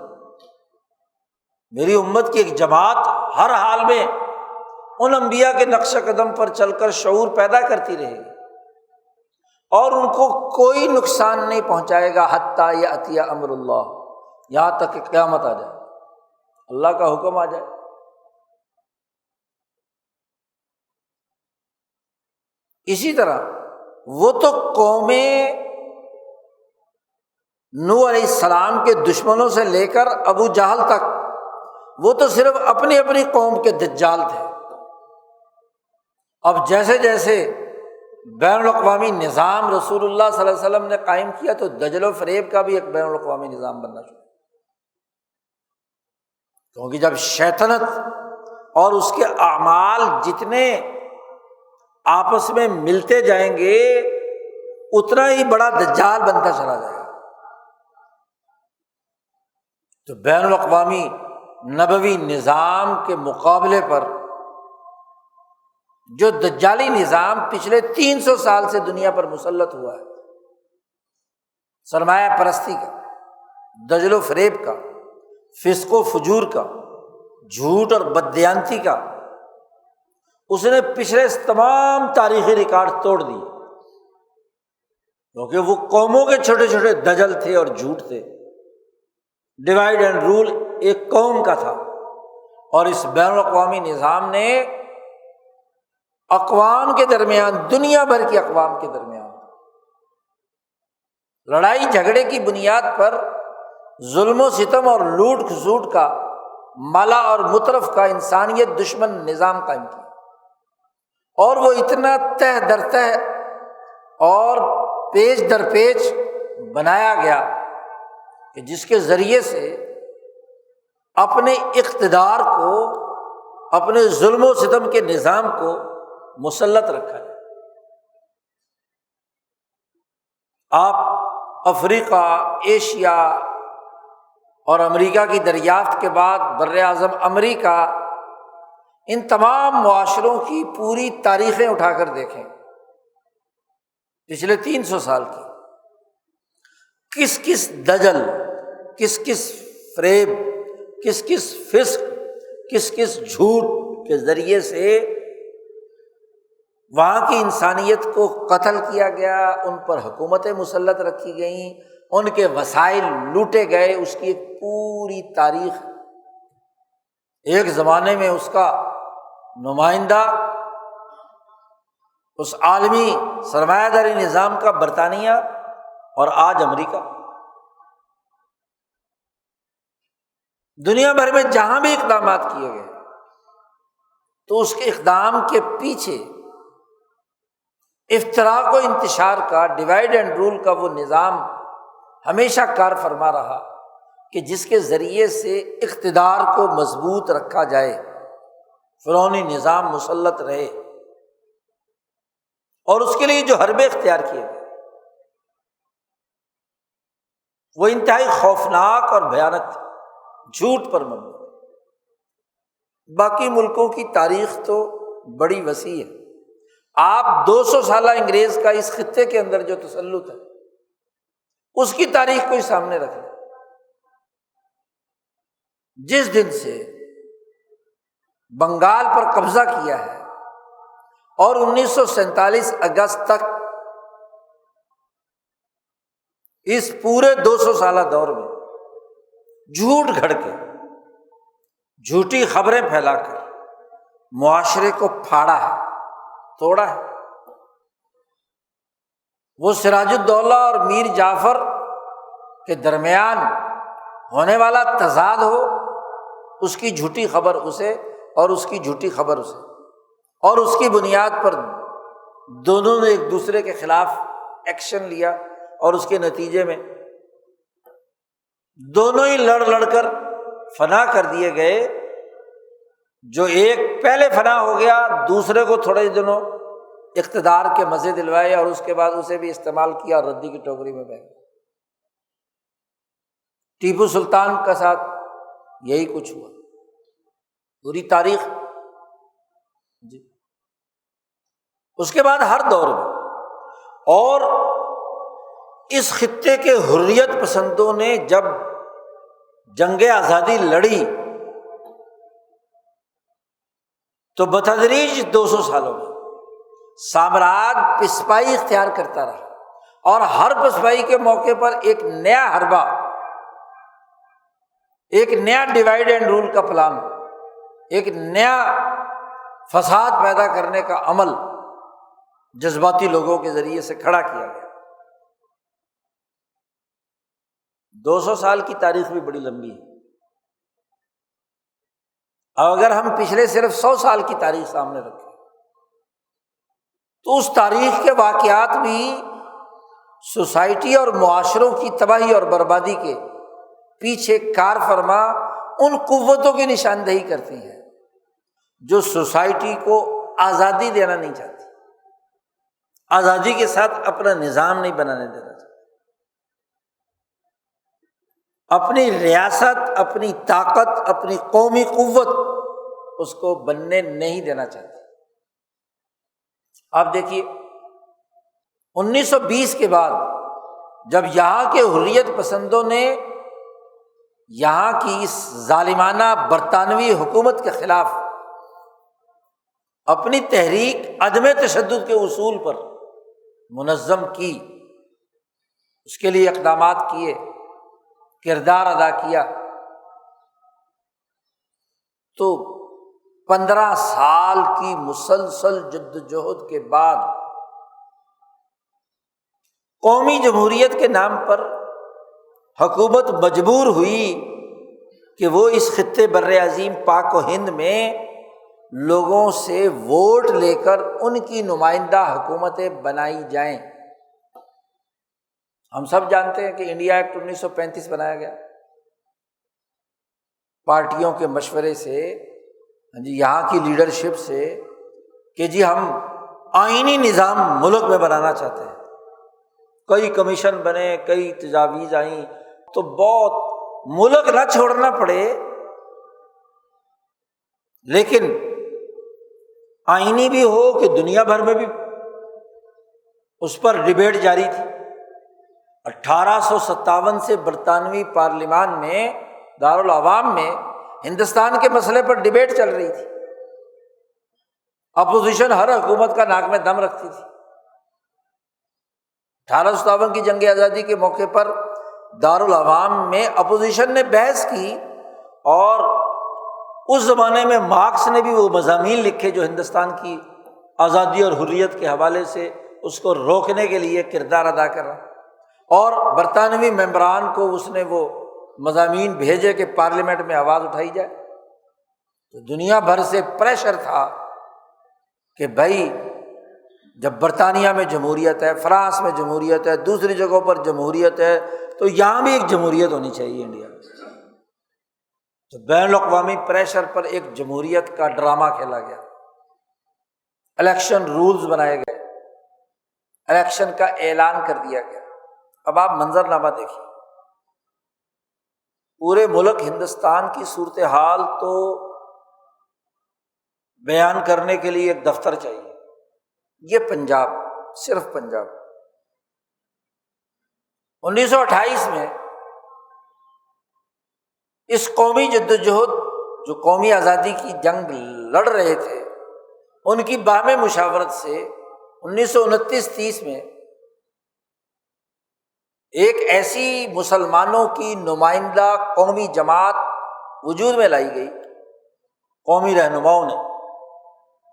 میری امت کی ایک جماعت ہر حال میں ان انبیاء کے نقش قدم پر چل کر شعور پیدا کرتی رہے گی، اور ان کو کوئی نقصان نہیں پہنچائے گا حتیٰ یأتی امر اللہ، یہاں تک کہ قیامت آ جائے، اللہ کا حکم آ جائے۔ اسی طرح وہ تو قومیں نوح علیہ السلام کے دشمنوں سے لے کر ابو جہل تک، وہ تو صرف اپنی اپنی قوم کے دجال تھے۔ اب جیسے جیسے بین الاقوامی نظام رسول اللہ صلی اللہ علیہ وسلم نے قائم کیا تو دجل و فریب کا بھی ایک بین الاقوامی نظام بننا شروع، کیونکہ جب شیطنت اور اس کے اعمال جتنے آپس میں ملتے جائیں گے اتنا ہی بڑا دجال بنتا چلا جائے گا۔ تو بین الاقوامی نبوی نظام کے مقابلے پر جو دجالی نظام پچھلے 300 سال سے دنیا پر مسلط ہوا ہے، سرمایہ پرستی کا، دجل و فریب کا، فسق و فجور کا، جھوٹ اور بددیانتی کا، اس نے پچھلے تمام تاریخی ریکارڈ توڑ دیے، کیونکہ وہ قوموں کے چھوٹے چھوٹے دجل تھے اور جھوٹ تھے۔ ڈیوائڈ اینڈ رول ایک قوم کا تھا، اور اس بین الاقوامی نظام نے اقوام کے درمیان، دنیا بھر کی اقوام کے درمیان لڑائی جھگڑے کی بنیاد پر ظلم و ستم اور لوٹ کھسوٹ کا، مالا اور مترف کا انسانیت دشمن نظام قائم کیا، اور وہ اتنا تہ در تہ اور پیچ در پیچ بنایا گیا کہ جس کے ذریعے سے اپنے اقتدار کو، اپنے ظلم و ستم کے نظام کو مسلط رکھا ہے۔ آپ افریقہ، ایشیا اور امریکہ کی دریافت کے بعد بر اعظم امریکہ، ان تمام معاشروں کی پوری تاریخیں اٹھا کر دیکھیں پچھلے 300 سال کی، کس کس دجل، کس کس فریب، کس کس فسق، کس کس جھوٹ کے ذریعے سے وہاں کی انسانیت کو قتل کیا گیا، ان پر حکومتیں مسلط رکھی گئیں، ان کے وسائل لوٹے گئے، اس کی ایک پوری تاریخ۔ ایک زمانے میں اس کا نمائندہ اس عالمی سرمایہ داری نظام کا برطانیہ، اور آج امریکہ۔ دنیا بھر میں جہاں بھی اقدامات کیے گئے تو اس کے اقدام کے پیچھے افتراق و انتشار کا، ڈیوائڈ اینڈ رول کا وہ نظام ہمیشہ کار فرما رہا کہ جس کے ذریعے سے اقتدار کو مضبوط رکھا جائے، فرعونی نظام مسلط رہے، اور اس کے لیے جو حربے اختیار کیے گئے وہ انتہائی خوفناک اور بھیانک تھے، جھوٹ پر مبنی۔ باقی ملکوں کی تاریخ تو بڑی وسیع ہے، آپ 200 سالہ انگریز کا اس خطے کے اندر جو تسلط ہے اس کی تاریخ کو ہی سامنے رکھ لیں۔ جس دن سے بنگال پر قبضہ کیا ہے اور 1947 اگست تک اس پورے 200 سالہ دور میں جھوٹ گھڑ کے، جھوٹی خبریں پھیلا کر معاشرے کو پھاڑا ہے، توڑا ہے۔ وہ سراج الدولہ اور میر جعفر کے درمیان ہونے والا تضاد ہو، اس کی جھوٹی خبر اسے اور اس کی جھوٹی خبر اسے، اور اس کی بنیاد پر دونوں نے ایک دوسرے کے خلاف ایکشن لیا، اور اس کے نتیجے میں دونوں ہی لڑ لڑ کر فنا کر دیے گئے۔ جو ایک پہلے فنا ہو گیا، دوسرے کو تھوڑے دنوں اقتدار کے مزے دلوائے اور اس کے بعد اسے بھی استعمال کیا اور ردی کی ٹوکری میں بہ گیا۔ ٹیپو سلطان کے ساتھ یہی کچھ ہوا، پوری تاریخ جی۔ اس کے بعد ہر دور میں، اور اس خطے کے حریت پسندوں نے جب جنگ آزادی لڑی تو بتدریج 200 سالوں میں سامراج پسپائی اختیار کرتا رہا، اور ہر پسپائی کے موقع پر ایک نیا حربہ، ایک نیا ڈیوائڈ اینڈ رول کا پلان، ایک نیا فساد پیدا کرنے کا عمل جذباتی لوگوں کے ذریعے سے کھڑا کیا گیا۔ 200 سال کی تاریخ بھی بڑی لمبی ہے، اور اگر ہم پچھلے صرف 100 سال کی تاریخ سامنے رکھیں تو اس تاریخ کے واقعات بھی سوسائٹی اور معاشروں کی تباہی اور بربادی کے پیچھے کار فرما ان قوتوں کی نشاندہی کرتی ہیں جو سوسائٹی کو آزادی دینا نہیں چاہتی، آزادی کے ساتھ اپنا نظام نہیں بنانے دینا چاہتی، اپنی ریاست، اپنی طاقت، اپنی قومی قوت اس کو بننے نہیں دینا چاہتی۔ آپ دیکھیے 1920 کے بعد جب یہاں کے حریت پسندوں نے یہاں کی اس ظالمانہ برطانوی حکومت کے خلاف اپنی تحریک عدم تشدد کے اصول پر منظم کی، اس کے لیے اقدامات کیے، کردار ادا کیا، تو 15 سال کی مسلسل جدوجہد کے بعد قومی جمہوریت کے نام پر حکومت مجبور ہوئی کہ وہ اس خطے بر عظیم پاک و ہند میں لوگوں سے ووٹ لے کر ان کی نمائندہ حکومتیں بنائی جائیں۔ ہم سب جانتے ہیں کہ انڈیا ایکٹ 1935 بنایا گیا پارٹیوں کے مشورے سے، یہاں کی لیڈرشپ سے، کہ جی ہم آئینی نظام ملک میں بنانا چاہتے ہیں۔ کئی کمیشن بنے، کئی تجاویز آئیں، تو بہت ملک نہ چھوڑنا پڑے، لیکن آئینی بھی ہو کہ دنیا بھر میں بھی اس پر ڈبیٹ جاری تھی۔ 1857 سے برطانوی پارلیمان میں، دارالعوام میں ہندوستان کے مسئلے پر ڈبیٹ چل رہی تھی، اپوزیشن ہر حکومت کا ناک میں دم رکھتی تھی۔ 1857 کی جنگ آزادی کے موقع پر دارالعوام میں اپوزیشن نے بحث کی، اور اس زمانے میں مارکس نے بھی وہ مضامین لکھے جو ہندوستان کی آزادی اور حریت کے حوالے سے اس کو روکنے کے لیے کردار ادا کر رہا، اور برطانوی ممبران کو اس نے وہ مضامین بھیجے کہ پارلیمنٹ میں آواز اٹھائی جائے۔ تو دنیا بھر سے پریشر تھا کہ بھائی جب برطانیہ میں جمہوریت ہے، فرانس میں جمہوریت ہے، دوسری جگہوں پر جمہوریت ہے، تو یہاں بھی ایک جمہوریت ہونی چاہیے انڈیا میں۔ تو بین الاقوامی پریشر پر ایک جمہوریت کا ڈرامہ کھیلا گیا، الیکشن رولز بنائے گئے، الیکشن کا اعلان کر دیا گیا۔ اب آپ منظرنامہ دیکھیے، پورے ملک ہندوستان کی صورتحال تو بیان کرنے کے لیے ایک دفتر چاہیے۔ یہ پنجاب، صرف پنجاب 1928 میں اس قومی جدوجہد جو قومی آزادی کی جنگ لڑ رہے تھے، ان کی باہمی مشاورت سے 1929-30 میں ایک ایسی مسلمانوں کی نمائندہ قومی جماعت وجود میں لائی گئی، قومی رہنماؤں نے،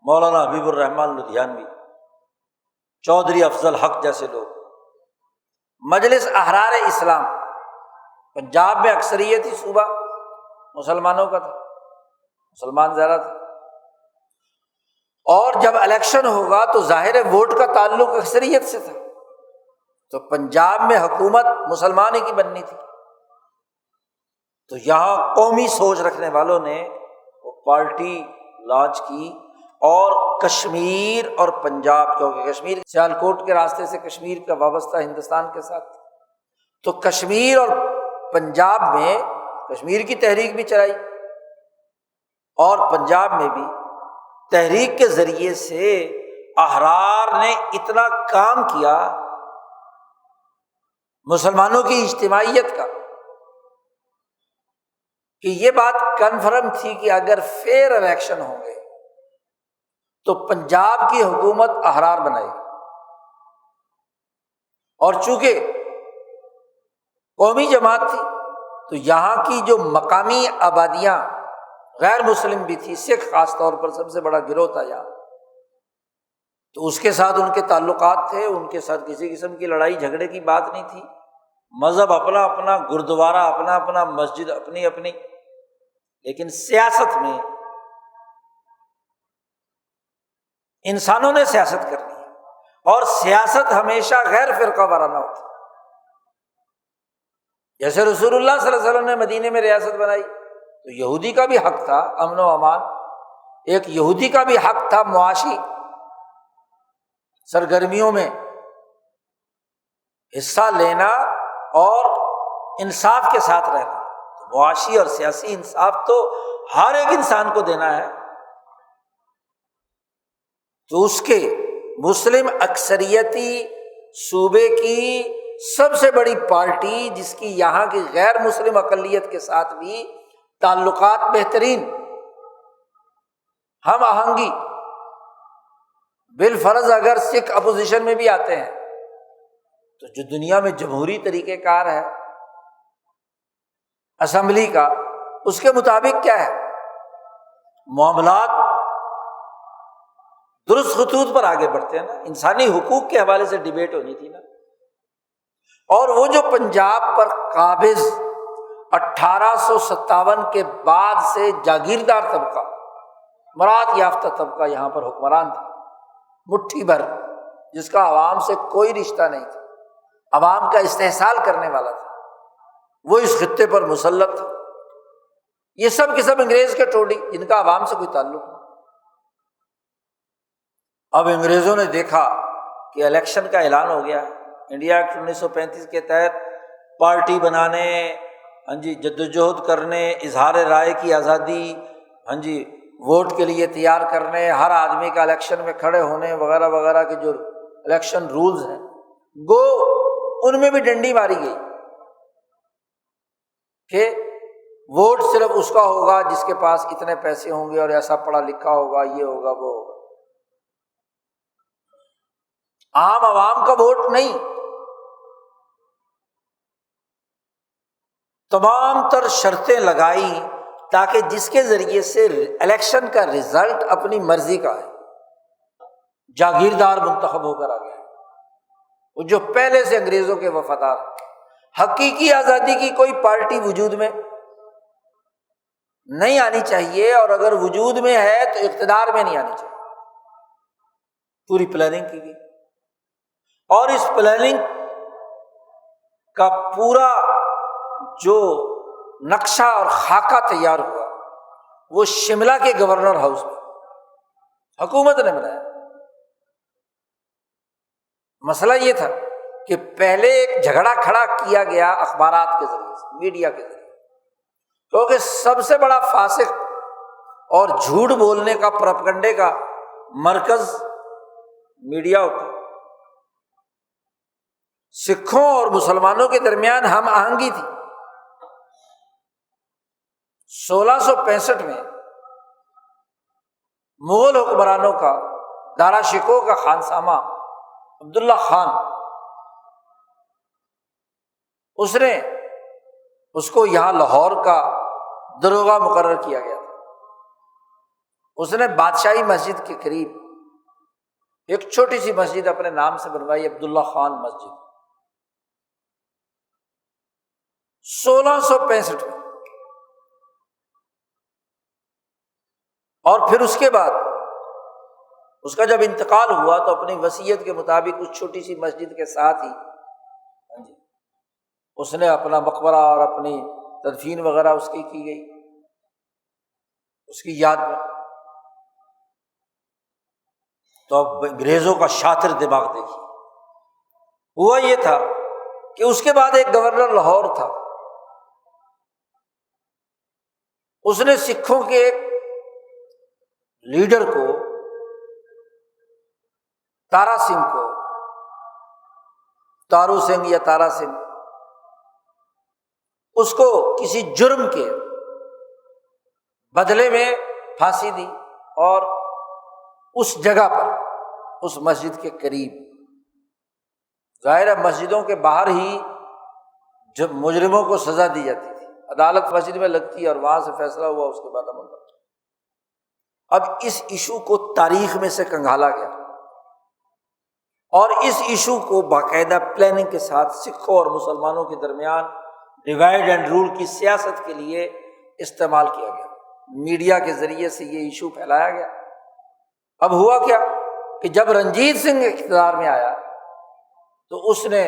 مولانا حبیب الرحمن لدھیانوی، چودھری افضل حق جیسے لوگ، مجلس احرار اسلام، پنجاب میں اکثریتی صوبہ مسلمانوں کا تھا، مسلمان زیادہ تھا، اور جب الیکشن ہوگا تو ظاہر ووٹ کا تعلق اکثریت سے تھا، تو پنجاب میں حکومت مسلمان ہی کی بننی تھی۔ تو یہاں قومی سوچ رکھنے والوں نے وہ پارٹی لانچ کی، اور کشمیر اور پنجاب، کیونکہ کشمیر سیالکوٹ کے راستے سے کشمیر کا وابستہ ہندوستان کے ساتھ، تو کشمیر اور پنجاب میں کشمیر کی تحریک بھی چلائی، اور پنجاب میں بھی تحریک کے ذریعے سے احرار نے اتنا کام کیا مسلمانوں کی اجتماعیت کا کہ یہ بات کنفرم تھی کہ اگر فیئر الیکشن ہوں گے تو پنجاب کی حکومت احرار بنائے گی، اور چونکہ قومی جماعت تھی تو یہاں کی جو مقامی آبادیاں غیر مسلم بھی تھی، سکھ خاص طور پر سب سے بڑا گروہ تھا یہاں، تو اس کے ساتھ ان کے تعلقات تھے، ان کے ساتھ کسی قسم کی لڑائی جھگڑے کی بات نہیں تھی، مذہب اپنا اپنا، گرودوارہ اپنا اپنا، مسجد اپنی اپنی، لیکن سیاست میں انسانوں نے سیاست کرنی ہے، اور سیاست ہمیشہ غیر فرقہ وارانہ ہوتی ہے۔ جیسے رسول اللہ صلی اللہ علیہ وسلم نے مدینے میں ریاست بنائی تو یہودی کا بھی حق تھا امن و امان، ایک یہودی کا بھی حق تھا معاشی سرگرمیوں میں حصہ لینا اور انصاف کے ساتھ رہنا، تو معاشی اور سیاسی انصاف تو ہر ایک انسان کو دینا ہے۔ تو اس کے مسلم اکثریتی صوبے کی سب سے بڑی پارٹی، جس کی یہاں کی غیر مسلم اقلیت کے ساتھ بھی تعلقات بہترین، ہم آہنگی، بالفرض اگر سکھ اپوزیشن میں بھی آتے ہیں تو جو دنیا میں جمہوری طریقہ کار ہے اسمبلی کا، اس کے مطابق کیا ہے، معاملات درست خطوط پر آگے بڑھتے ہیں نا، انسانی حقوق کے حوالے سے ڈیبیٹ ہونی تھی نا۔ اور وہ جو پنجاب پر قابض 1857 کے بعد سے جاگیردار طبقہ، مراد یافتہ طبقہ یہاں پر حکمران تھا، مٹھی بھر، جس کا عوام سے کوئی رشتہ نہیں تھا، عوام کا استحصال کرنے والا تھا، وہ اس خطے پر مسلط تھا۔ یہ سب کے سب انگریز کے ٹوڈی، جن کا عوام سے کوئی تعلق نہیں۔ اب انگریزوں نے دیکھا کہ الیکشن کا اعلان ہو گیا، انڈیا ایکٹ 1935 کے تحت پارٹی بنانے، جدوجہد کرنے، اظہار رائے کی آزادی، ووٹ کے لیے تیار کرنے، ہر آدمی کا الیکشن میں کھڑے ہونے وغیرہ وغیرہ کے جو الیکشن رولز ہیں، گو ان میں بھی ڈنڈی ماری گئی کہ ووٹ صرف اس کا ہوگا جس کے پاس اتنے پیسے ہوں گے اور ایسا پڑھا لکھا ہوگا، یہ ہوگا وہ ہوگا، عام عوام کا ووٹ نہیں۔ تمام تر شرطیں لگائی تاکہ جس کے ذریعے سے الیکشن کا رزلٹ اپنی مرضی کا ہے، جاگیردار منتخب ہو کر آ گیا، وہ جو پہلے سے انگریزوں کے وفادار۔ حقیقی آزادی کی کوئی پارٹی وجود میں نہیں آنی چاہیے، اور اگر وجود میں ہے تو اقتدار میں نہیں آنی چاہیے۔ پوری پلاننگ کی گئی، اور اس پلاننگ کا پورا جو نقشہ اور خاکہ تیار ہوا وہ شملہ کے گورنر ہاؤس میں حکومت نے بنایا۔ مسئلہ یہ تھا کہ پہلے ایک جھگڑا کھڑا کیا گیا اخبارات کے ذریعے سے، میڈیا کے ذریعے، کیونکہ سب سے بڑا فاسق اور جھوٹ بولنے کا، پروپیگنڈے کا مرکز میڈیا ہوتا ہے۔ سکھوں اور مسلمانوں کے درمیان ہم آہنگی تھی۔ 1665 میں مغل حکمرانوں کا، دارا شکوہ کا خانسامہ عبداللہ خان، اس نے اس کو یہاں لاہور کا داروغہ مقرر کیا گیا تھا۔ اس نے بادشاہی مسجد کے قریب ایک چھوٹی سی مسجد اپنے نام سے بنوائی، عبداللہ خان مسجد، 1665 میں۔ اور پھر اس کے بعد اس کا جب انتقال ہوا تو اپنی وصیت کے مطابق اس چھوٹی سی مسجد کے ساتھ ہی اس نے اپنا مقبرہ اور اپنی تدفین وغیرہ اس کی گئی، اس کی یاد میں۔ تو اب انگریزوں کا شاطر دماغ دیکھیے، ہوا یہ تھا کہ اس کے بعد ایک گورنر لاہور تھا، اس نے سکھوں کے ایک لیڈر کو، تارا سنگھ کو، تارو سنگھ یا تارا سنگھ، اس کو کسی جرم کے بدلے میں پھانسی دی، اور اس جگہ پر، اس مسجد کے قریب، ظاہر ہے مسجدوں کے باہر ہی جب مجرموں کو سزا دی جاتی تھی، عدالت مسجد میں لگتی ہے اور وہاں سے فیصلہ ہوا، اس کے بعد عمل کرتا۔ اب اس ایشو کو تاریخ میں سے کنگھالا گیا، اور اس ایشو کو باقاعدہ پلاننگ کے ساتھ سکھوں اور مسلمانوں کے درمیان ڈیوائڈ اینڈ رول کی سیاست کے لیے استعمال کیا گیا، میڈیا کے ذریعے سے یہ ایشو پھیلایا گیا۔ اب ہوا کیا کہ جب رنجیت سنگھ اقتدار میں آیا تو اس نے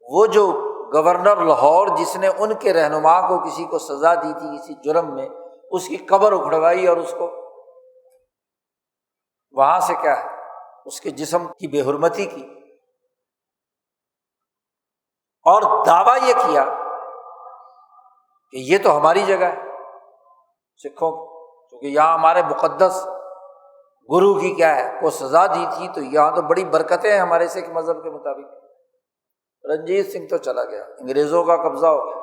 وہ جو گورنر لاہور جس نے ان کے رہنما کو کسی کو سزا دی تھی کسی جرم میں، اس کی قبر اکھڑوائی اور اس کو وہاں سے کیا ہے اس کے جسم کی بے حرمتی کی، اور دعویٰ یہ کیا کہ یہ تو ہماری جگہ ہے سکھوں کی، کیونکہ یہاں ہمارے مقدس گرو کی کیا ہے وہ سزا دی تھی، تو یہاں تو بڑی برکتیں ہیں ہمارے سکھ مذہب کے مطابق۔ رنجیت سنگھ تو چلا گیا، انگریزوں کا قبضہ ہو گیا،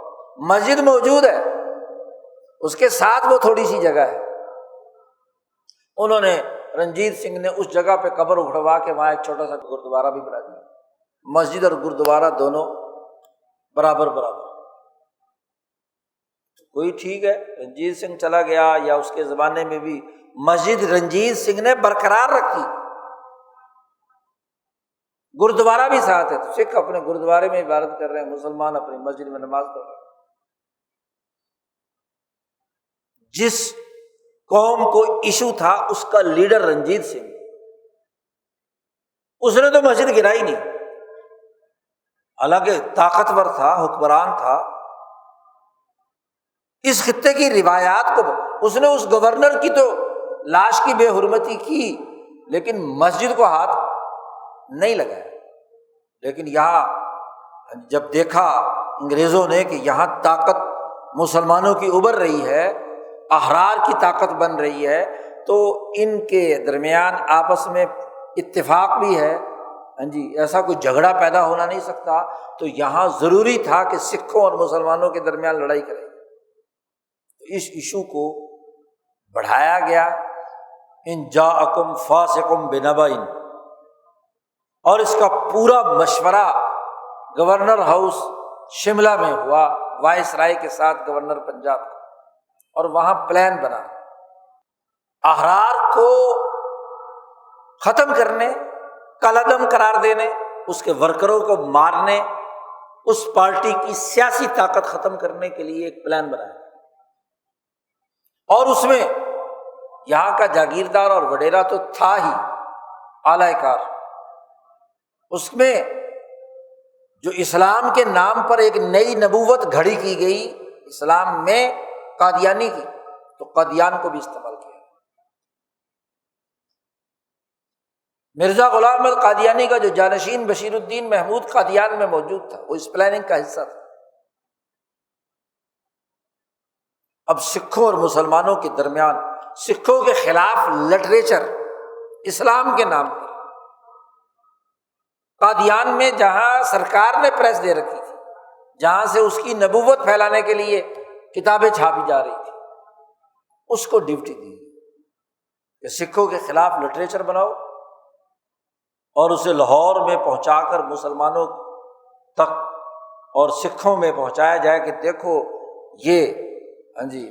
مسجد موجود ہے، اس کے ساتھ وہ تھوڑی سی جگہ ہے، انہوں نے رنجیت سنگھ نے اس جگہ پہ قبر اکھڑوا کے وہاں ایک چھوٹا سا گردوارہ بھی بنا دیا، مسجد اور گردوارہ دونوں برابر برابر۔ کوئی ٹھیک ہے، رنجیت سنگھ چلا گیا، یا اس کے زمانے میں بھی مسجد رنجیت سنگھ نے برقرار رکھی، گردوارہ بھی ساتھ ہے، تو سکھ اپنے گردوارے میں عبادت کر رہے ہیں، مسلمان اپنی مسجد میں نماز پڑھ رہے ہیں۔ جس قوم کو ایشو تھا اس کا لیڈر رنجیت سنگھ، اس نے تو مسجد گرائی نہیں، حالانکہ طاقتور تھا، حکمران تھا، اس خطے کی روایات کو اس نے اس گورنر کی تو لاش کی بے حرمتی کی، لیکن مسجد کو ہاتھ نہیں لگایا۔ لیکن یہاں جب دیکھا انگریزوں نے کہ یہاں طاقت مسلمانوں کی ابھر رہی ہے، احرار کی طاقت بن رہی ہے، تو ان کے درمیان آپس میں اتفاق بھی ہے، ہاں جی، ایسا کوئی جھگڑا پیدا ہونا نہیں سکتا، تو یہاں ضروری تھا کہ سکھوں اور مسلمانوں کے درمیان لڑائی کرے۔ اس ایشو کو بڑھایا گیا، ان جاءکم فاسق بنبأ، اور اس کا پورا مشورہ گورنر ہاؤس شملہ میں ہوا، وائس رائے کے ساتھ گورنر پنجاب کا، اور وہاں پلان بنا احرار کو ختم کرنے، کالعدم قرار دینے، اس کے ورکروں کو مارنے، اس پارٹی کی سیاسی طاقت ختم کرنے کے لیے ایک پلان بنایا۔ اور اس میں یہاں کا جاگیردار اور وڈیرا تو تھا ہی اعلی کار، اس میں جو اسلام کے نام پر ایک نئی نبوت گھڑی کی گئی اسلام میں قادیانی کی، تو قادیان کو بھی استعمال کیا۔ مرزا غلام احمد قادیانی کا جو جانشین بشیر الدین محمود قادیان میں موجود تھا، وہ اس پلاننگ کا حصہ تھا۔ اب سکھوں اور مسلمانوں کے درمیان سکھوں کے خلاف لٹریچر اسلام کے نام پر قادیان میں، جہاں سرکار نے پریس دے رکھی تھی، جہاں سے اس کی نبوت پھیلانے کے لیے کتابیں چھاپی جا رہی تھی، اس کو ڈیوٹی دی کہ سکھوں کے خلاف لٹریچر بناؤ اور اسے لاہور میں پہنچا کر مسلمانوں تک اور سکھوں میں پہنچایا جائے کہ دیکھو یہ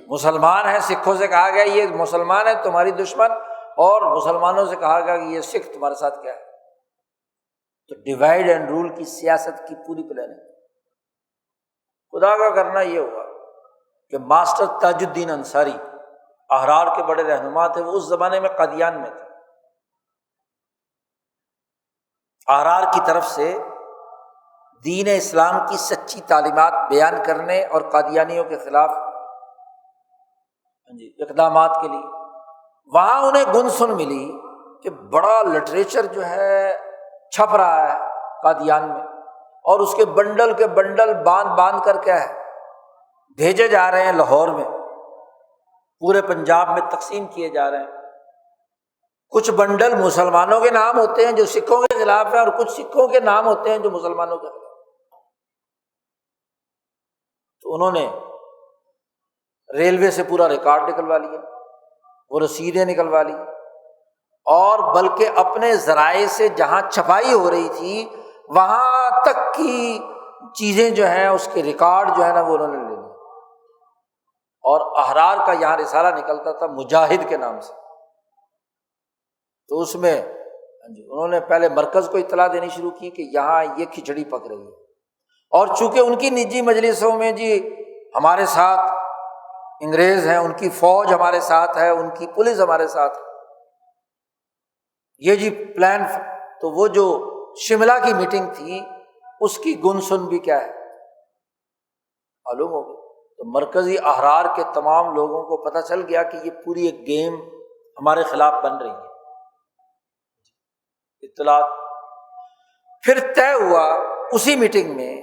مسلمان ہیں، سکھوں سے کہا گیا یہ مسلمان ہے تمہاری دشمن، اور مسلمانوں سے کہا گیا کہ یہ سکھ تمہارے ساتھ کیا ہے۔ تو ڈیوائڈ اینڈ رول کی سیاست کی پوری پلاننگ خدا کا کرنا یہ ہوا کہ ماسٹر تاج الدین انصاری احرار کے بڑے رہنما تھے، وہ اس زمانے میں قادیان میں تھے، احرار کی طرف سے دین اسلام کی سچی تعلیمات بیان کرنے اور قادیانیوں کے خلاف اقدامات کے لیے وہاں انہیں گن سن ملی کہ بڑا لٹریچر جو ہے چھپ رہا ہے قادیان میں، اور اس کے بنڈل باندھ کر کیا ہے بھیجے جا رہے ہیں لاہور میں، پورے پنجاب میں تقسیم کیے جا رہے ہیں۔ کچھ بنڈل مسلمانوں کے نام ہوتے ہیں جو سکھوں کے خلاف ہیں، اور کچھ سکھوں کے نام ہوتے ہیں جو مسلمانوں کے خلاف۔ تو انہوں نے ریلوے سے پورا ریکارڈ نکلوا لیا، وہ رسیدیں نکلوا لی، اور بلکہ اپنے ذرائع سے جہاں چھپائی ہو رہی تھی وہاں تک کی چیزیں جو ہیں اس کے ریکارڈ جو ہے نا وہ انہوں نے لے لیے۔ اور احرار کا یہاں رسالہ نکلتا تھا مجاہد کے نام سے، تو اس میں انہوں نے پہلے مرکز کو اطلاع دینی شروع کی کہ یہاں یہ کھچڑی پک رہی ہے، اور چونکہ ان کی نجی مجلسوں میں ہمارے ساتھ انگریز ہیں، ان کی فوج ہمارے ساتھ ہے، ان کی پولیس ہمارے ساتھ ہے، یہ پلان، تو وہ جو شملہ کی میٹنگ تھی اس کی گن سن بھی کیا ہے معلوم ہو گئی۔ تو مرکزی احرار کے تمام لوگوں کو پتہ چل گیا کہ یہ پوری ایک گیم ہمارے خلاف بن رہی ہے۔ اطلاعات پھر طے ہوا اسی میٹنگ میں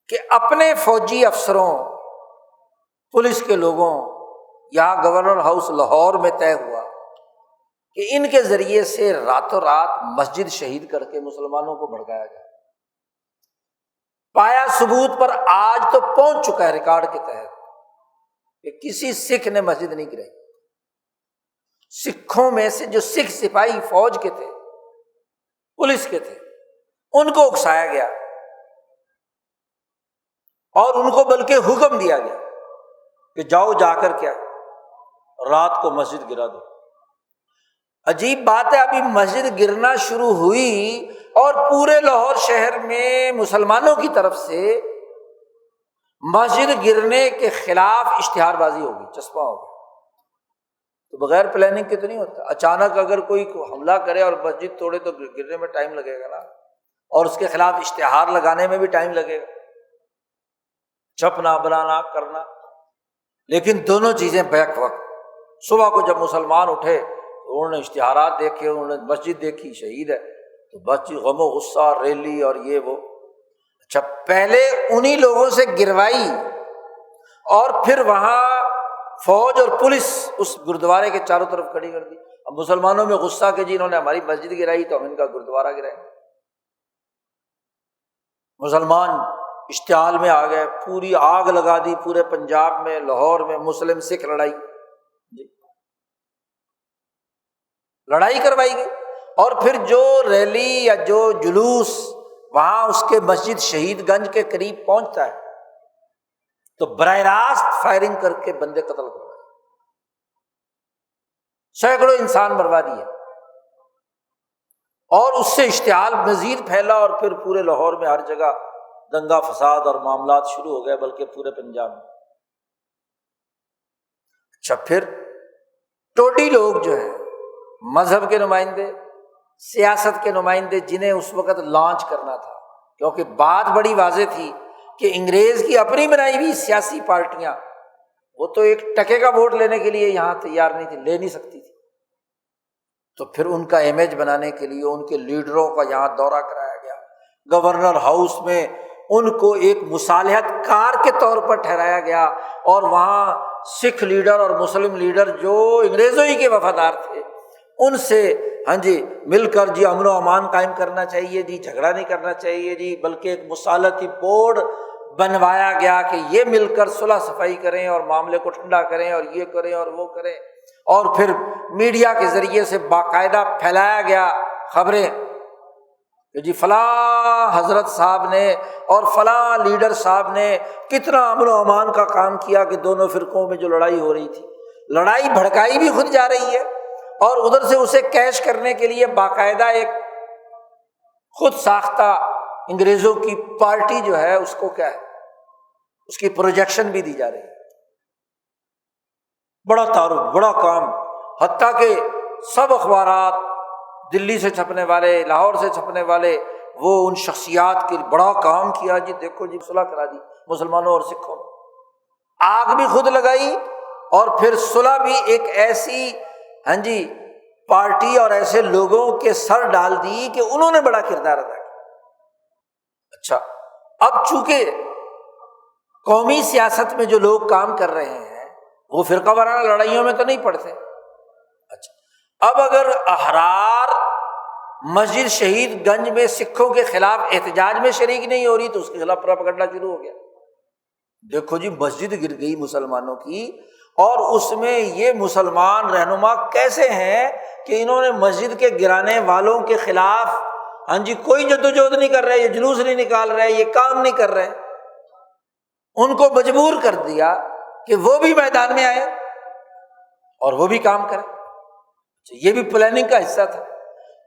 کہ اپنے فوجی افسروں، پولیس کے لوگوں، یہاں گورنر ہاؤس لاہور میں طے ہوا کہ ان کے ذریعے سے راتوں رات مسجد شہید کر کے مسلمانوں کو بھڑکایا جائے۔ پایا ثبوت پر آج تو پہنچ چکا ہے ریکارڈ کے تحت کہ کسی سکھ نے مسجد نہیں گرائی۔ سکھوں میں سے جو سکھ سپاہی فوج کے تھے، پولیس کے تھے، ان کو اکسایا گیا اور ان کو بلکہ حکم دیا گیا کہ جاؤ جا کر کیا رات کو مسجد گرا دو۔ عجیب بات ہے، ابھی مسجد گرنا شروع ہوئی اور پورے لاہور شہر میں مسلمانوں کی طرف سے مسجد گرنے کے خلاف اشتہار بازی ہوگی، چسپاں ہوگی۔ تو بغیر پلاننگ کے تو نہیں ہوتا، اچانک اگر کوئی حملہ کرے اور مسجد توڑے تو گرنے میں ٹائم لگے گا نا، اور اس کے خلاف اشتہار لگانے میں بھی ٹائم لگے گا، چھپنا بنانا کرنا۔ لیکن دونوں چیزیں بیک وقت، صبح کو جب مسلمان اٹھے تو انہوں نے اشتہارات دیکھے، انہوں نے مسجد دیکھی شہید ہے، تو بس غم و غصہ، ریلی اور یہ وہ۔ اچھا، پہلے انہی لوگوں سے گروائی اور پھر وہاں فوج اور پولیس اس گرودوارے کے چاروں طرف کھڑی کر دی۔ اب مسلمانوں میں غصہ کہ انہوں نے ہماری مسجد گرائی تو ہم ان کا گرودوارہ گرائیں گے۔ مسلمان اشتعال میں آ گئے، پوری آگ لگا دی پورے پنجاب میں، لاہور میں مسلم سکھ لڑائی کروائی گئی، اور پھر جو ریلی یا جو جلوس وہاں اس کے مسجد شہید گنج کے قریب پہنچتا ہے تو براہ راست فائرنگ کر کے بندے قتل کر سینکڑوں انسان مروا دیے، اور اس سے اشتعال مزید پھیلا، اور پھر پورے لاہور میں ہر جگہ دنگا فساد اور معاملات شروع ہو گئے، بلکہ پورے پنجاب میں۔ اچھا، پھر ٹوٹی لوگ جو ہیں، مذہب کے نمائندے، سیاست کے نمائندے، جنہیں اس وقت لانچ کرنا تھا، کیونکہ بات بڑی واضح تھی کہ انگریز کی اپنی بنائی ہوئی سیاسی پارٹیاں، وہ تو ایک ٹکے کا ووٹ لینے کے لیے یہاں تیار نہیں تھی، لے نہیں سکتی تھی، تو پھر ان کا امیج بنانے کے لیے ان کے لیڈروں کا یہاں دورہ کرایا گیا، گورنر ہاؤس میں ان کو ایک مصالحت کار کے طور پر ٹھہرایا گیا، اور وہاں سکھ لیڈر اور مسلم لیڈر جو انگریزوں ہی کے وفادار تھے، ان سے مل کر امن و امان قائم کرنا چاہیے جھگڑا نہیں کرنا چاہیے بلکہ ایک مصالحتی بورڈ بنوایا گیا کہ یہ مل کر صلح صفائی کریں اور معاملے کو ٹھنڈا کریں اور یہ کریں اور وہ کریں، اور پھر میڈیا کے ذریعے سے باقاعدہ پھیلایا گیا خبریں کہ فلاں حضرت صاحب نے اور فلاں لیڈر صاحب نے کتنا امن و امان کا کام کیا، کہ دونوں فرقوں میں جو لڑائی ہو رہی تھی، لڑائی بھڑکائی بھی خود جا رہی ہے، اور ادھر سے اسے کیش کرنے کے لیے باقاعدہ ایک خود ساختہ انگریزوں کی پارٹی جو ہے اس کو کیا ہے، اس کی پروجیکشن بھی دی جا رہی ہے۔ بڑا تعارف، بڑا کام، حتیٰ کہ سب اخبارات، دلی سے چھپنے والے، لاہور سے چھپنے والے، وہ ان شخصیات کے بڑا کام کیا، دیکھو صلح کرا دی مسلمانوں اور سکھوں میں، آگ بھی خود لگائی، اور پھر صلح بھی ایک ایسی پارٹی اور ایسے لوگوں کے سر ڈال دی کہ انہوں نے بڑا کردار ادا کیا۔ اچھا، اب چونکہ قومی سیاست میں جو لوگ کام کر رہے ہیں وہ فرقہ وارانہ لڑائیوں میں تو نہیں پڑتے۔ اچھا، اب اگر احرار مسجد شہید گنج میں سکھوں کے خلاف احتجاج میں شریک نہیں ہو رہی تو اس کے خلاف پروپیگنڈا شروع ہو گیا، دیکھو مسجد گر گئی مسلمانوں کی، اور اس میں یہ مسلمان رہنما کیسے ہیں کہ انہوں نے مسجد کے گرانے والوں کے خلاف کوئی جدوجہد نہیں کر رہے، یہ جلوس نہیں نکال رہے، یہ کام نہیں کر رہے، ان کو مجبور کر دیا کہ وہ بھی میدان میں آئے اور وہ بھی کام کریں۔ یہ بھی پلاننگ کا حصہ تھا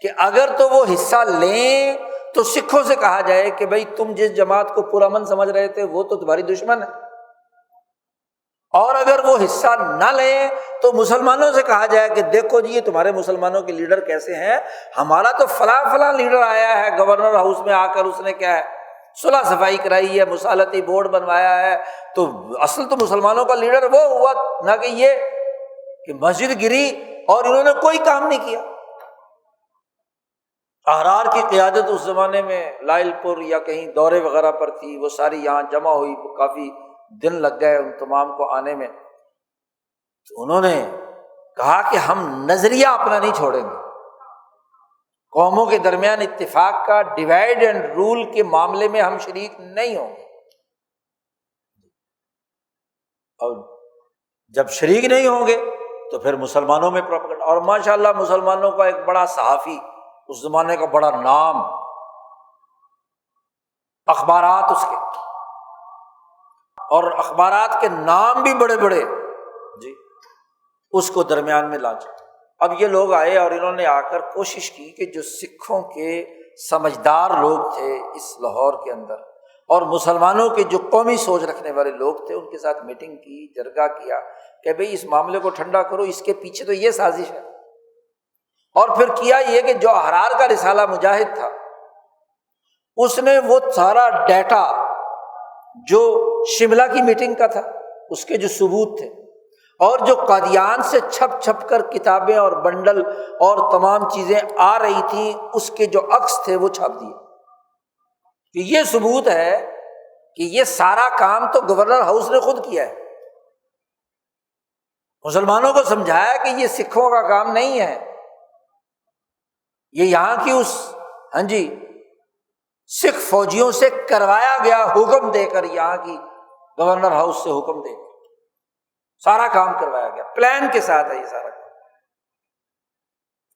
کہ اگر تو وہ حصہ لیں تو سکھوں سے کہا جائے کہ بھائی تم جس جماعت کو پرامن سمجھ رہے تھے وہ تو تمہاری دشمن ہے، اور اگر وہ حصہ نہ لیں تو مسلمانوں سے کہا جائے کہ دیکھو یہ تمہارے مسلمانوں کے لیڈر کیسے ہیں، ہمارا تو فلاں فلاں لیڈر آیا ہے گورنر ہاؤس میں آ کر، اس نے کیا ہے صلح صفائی کرائی ہے، مصالحتی بورڈ بنوایا ہے، تو اصل تو مسلمانوں کا لیڈر وہ ہوا، نہ کہ یہ کہ مسجد گری اور انہوں نے کوئی کام نہیں کیا۔ احرار کی قیادت اس زمانے میں لائل پور یا کہیں دورے وغیرہ پر تھی، وہ ساری یہاں جمع ہوئی، کافی دن لگ گئے ان تمام کو آنے میں، تو انہوں نے کہا کہ ہم نظریہ اپنا نہیں چھوڑیں گے، قوموں کے درمیان اتفاق کا ڈیوائڈ اینڈ رول کے معاملے میں ہم شریک نہیں ہوں گے، اور جب شریک نہیں ہوں گے تو پھر مسلمانوں میں پروپیگنڈا، اور ماشاءاللہ مسلمانوں کا ایک بڑا صحافی، اس زمانے کا بڑا نام، اخبارات اس کے، اور اخبارات کے نام بھی بڑے بڑے اس کو درمیان میں لاچ۔ اب یہ لوگ آئے اور انہوں نے آ کر کوشش کی کہ جو سکھوں کے سمجھدار لوگ تھے اس لاہور کے اندر، اور مسلمانوں کے جو قومی سوچ رکھنے والے لوگ تھے، ان کے ساتھ میٹنگ کی، جرگہ کیا کہ بھئی اس معاملے کو ٹھنڈا کرو، اس کے پیچھے تو یہ سازش ہے، اور پھر کیا یہ کہ جو احرار کا رسالہ مجاہد تھا اس نے وہ سارا ڈیٹا جو شملہ کی میٹنگ کا تھا اس کے جو ثبوت تھے، اور جو قادیان سے چھپ چھپ کر کتابیں اور بنڈل اور تمام چیزیں آ رہی تھیں اس کے جو عکس تھے وہ چھاپ دیے کہ یہ ثبوت ہے کہ یہ سارا کام تو گورنر ہاؤس نے خود کیا ہے۔ مسلمانوں کو سمجھایا کہ یہ سکھوں کا کام نہیں ہے، یہ یہاں کی اس سکھ فوجیوں سے کروایا گیا حکم دے کر، یہاں کی گورنر ہاؤس سے حکم دے کر سارا کام کروایا گیا، پلان کے ساتھ ہے یہ سارا کام۔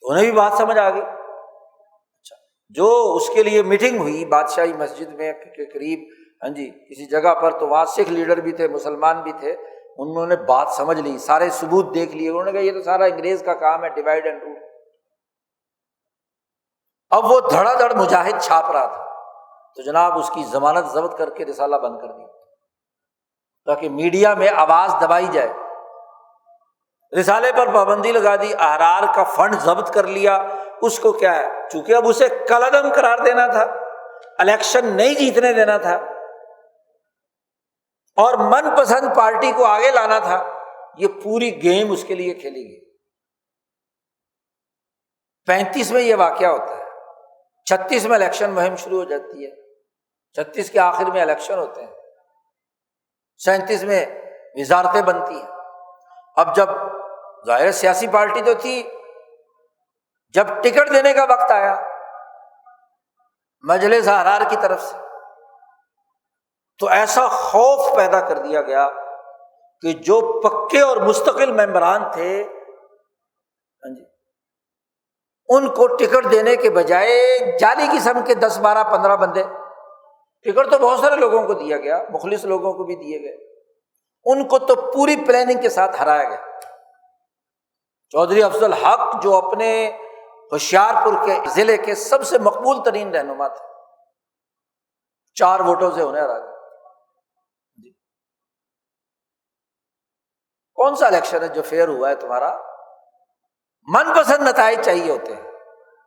انہیں بھی بات سمجھ آ گئی۔ اچھا، جو اس کے لیے میٹنگ ہوئی بادشاہی مسجد میں کے قریب کسی جگہ پر، تو وہاں سکھ لیڈر بھی تھے، مسلمان بھی تھے، انہوں نے بات سمجھ لی، سارے ثبوت دیکھ لیے، انہوں نے کہا یہ تو سارا انگریز کا کام ہے، ڈیوائڈ اینڈ رول۔ اب وہ دھڑا دھڑ مجاہد چھاپ رہا تھا، تو جناب اس کی ضمانت ضبط کر کے رسالہ بند کر دیا تاکہ میڈیا میں آواز دبائی جائے۔ رسالے پر پابندی لگا دی، احرار کا فنڈ ضبط کر لیا، اس کو کیا ہے، چونکہ اب اسے کالعدم قرار دینا تھا، الیکشن نہیں جیتنے دینا تھا اور من پسند پارٹی کو آگے لانا تھا، یہ پوری گیم اس کے لیے کھیلی گئی۔ 35 میں یہ واقعہ ہوتا ہے، 36 میں الیکشن مہم شروع ہو جاتی ہے، 36 کے آخر میں الیکشن ہوتے ہیں، 37 میں وزارتیں بنتی ہیں۔ اب جب ظاہر سیاسی پارٹی تو تھی، جب ٹکٹ دینے کا وقت آیا مجلس احرار کی طرف سے، تو ایسا خوف پیدا کر دیا گیا کہ جو پکے اور مستقل ممبران تھے ان کو ٹکٹ دینے کے بجائے جعلی قسم کے 10 12 15 بندے، ٹکٹ تو بہت سارے لوگوں کو دیا گیا، مخلص لوگوں کو بھی دیے گئے، ان کو تو پوری پلاننگ کے ساتھ ہرایا گیا۔ چودھری افضل حق جو اپنے ہوشیارپور کے ضلع کے سب سے مقبول ترین رہنما تھے، 4 ووٹوں سے انہیں ہرا گیا۔ کون سا الیکشن ہے جو فیئر ہوا ہے تمہارا؟ من پسند نتائج چاہیے ہوتے ہیں،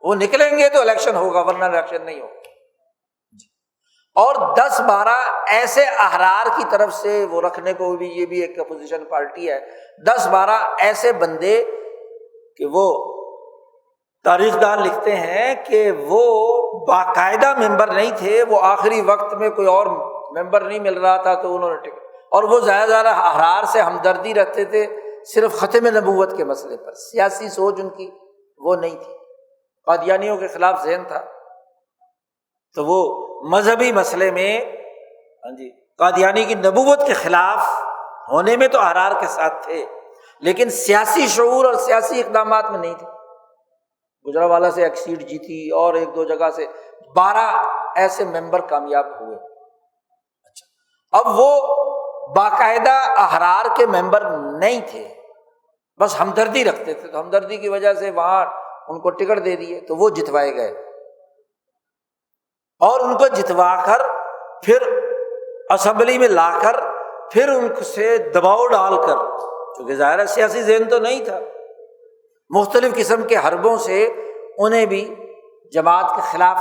وہ نکلیں گے تو الیکشن ہوگا، ورنہ الیکشن نہیں ہوگا۔ اور 10 12 ایسے احرار کی طرف سے وہ رکھنے کو بھی، یہ بھی ایک اپوزیشن پارٹی ہے، 10 12 ایسے بندے کہ وہ تاریخ دان لکھتے ہیں کہ وہ باقاعدہ ممبر نہیں تھے، وہ آخری وقت میں کوئی اور ممبر نہیں مل رہا تھا تو انہوں نے ٹکٹ، اور وہ زیادہ احرار سے ہمدردی رکھتے تھے صرف ختم نبوت کے مسئلے پر، سیاسی سوچ ان کی وہ نہیں تھی، قادیانیوں کے خلاف ذہن تھا، تو وہ مذہبی مسئلے میں قادیانی کی نبوت کے خلاف ہونے میں تو احرار کے ساتھ تھے، لیکن سیاسی شعور اور سیاسی اقدامات میں نہیں تھے۔ گجرانوالہ سے ایک سیٹ جیتی اور 1 2 جگہ سے 12 ایسے ممبر کامیاب ہوئے۔ اچھا، اب وہ باقاعدہ احرار کے ممبر نہیں تھے، بس ہمدردی رکھتے تھے، تو ہمدردی کی وجہ سے وہاں ان کو ٹکٹ دے دیے، تو وہ جتوائے گئے، اور ان کو جتوا کر پھر اسمبلی میں لا کر پھر ان سے دباؤ ڈال کر، کیونکہ ظاہر سیاسی ذہن تو نہیں تھا، مختلف قسم کے حربوں سے انہیں بھی جماعت کے خلاف،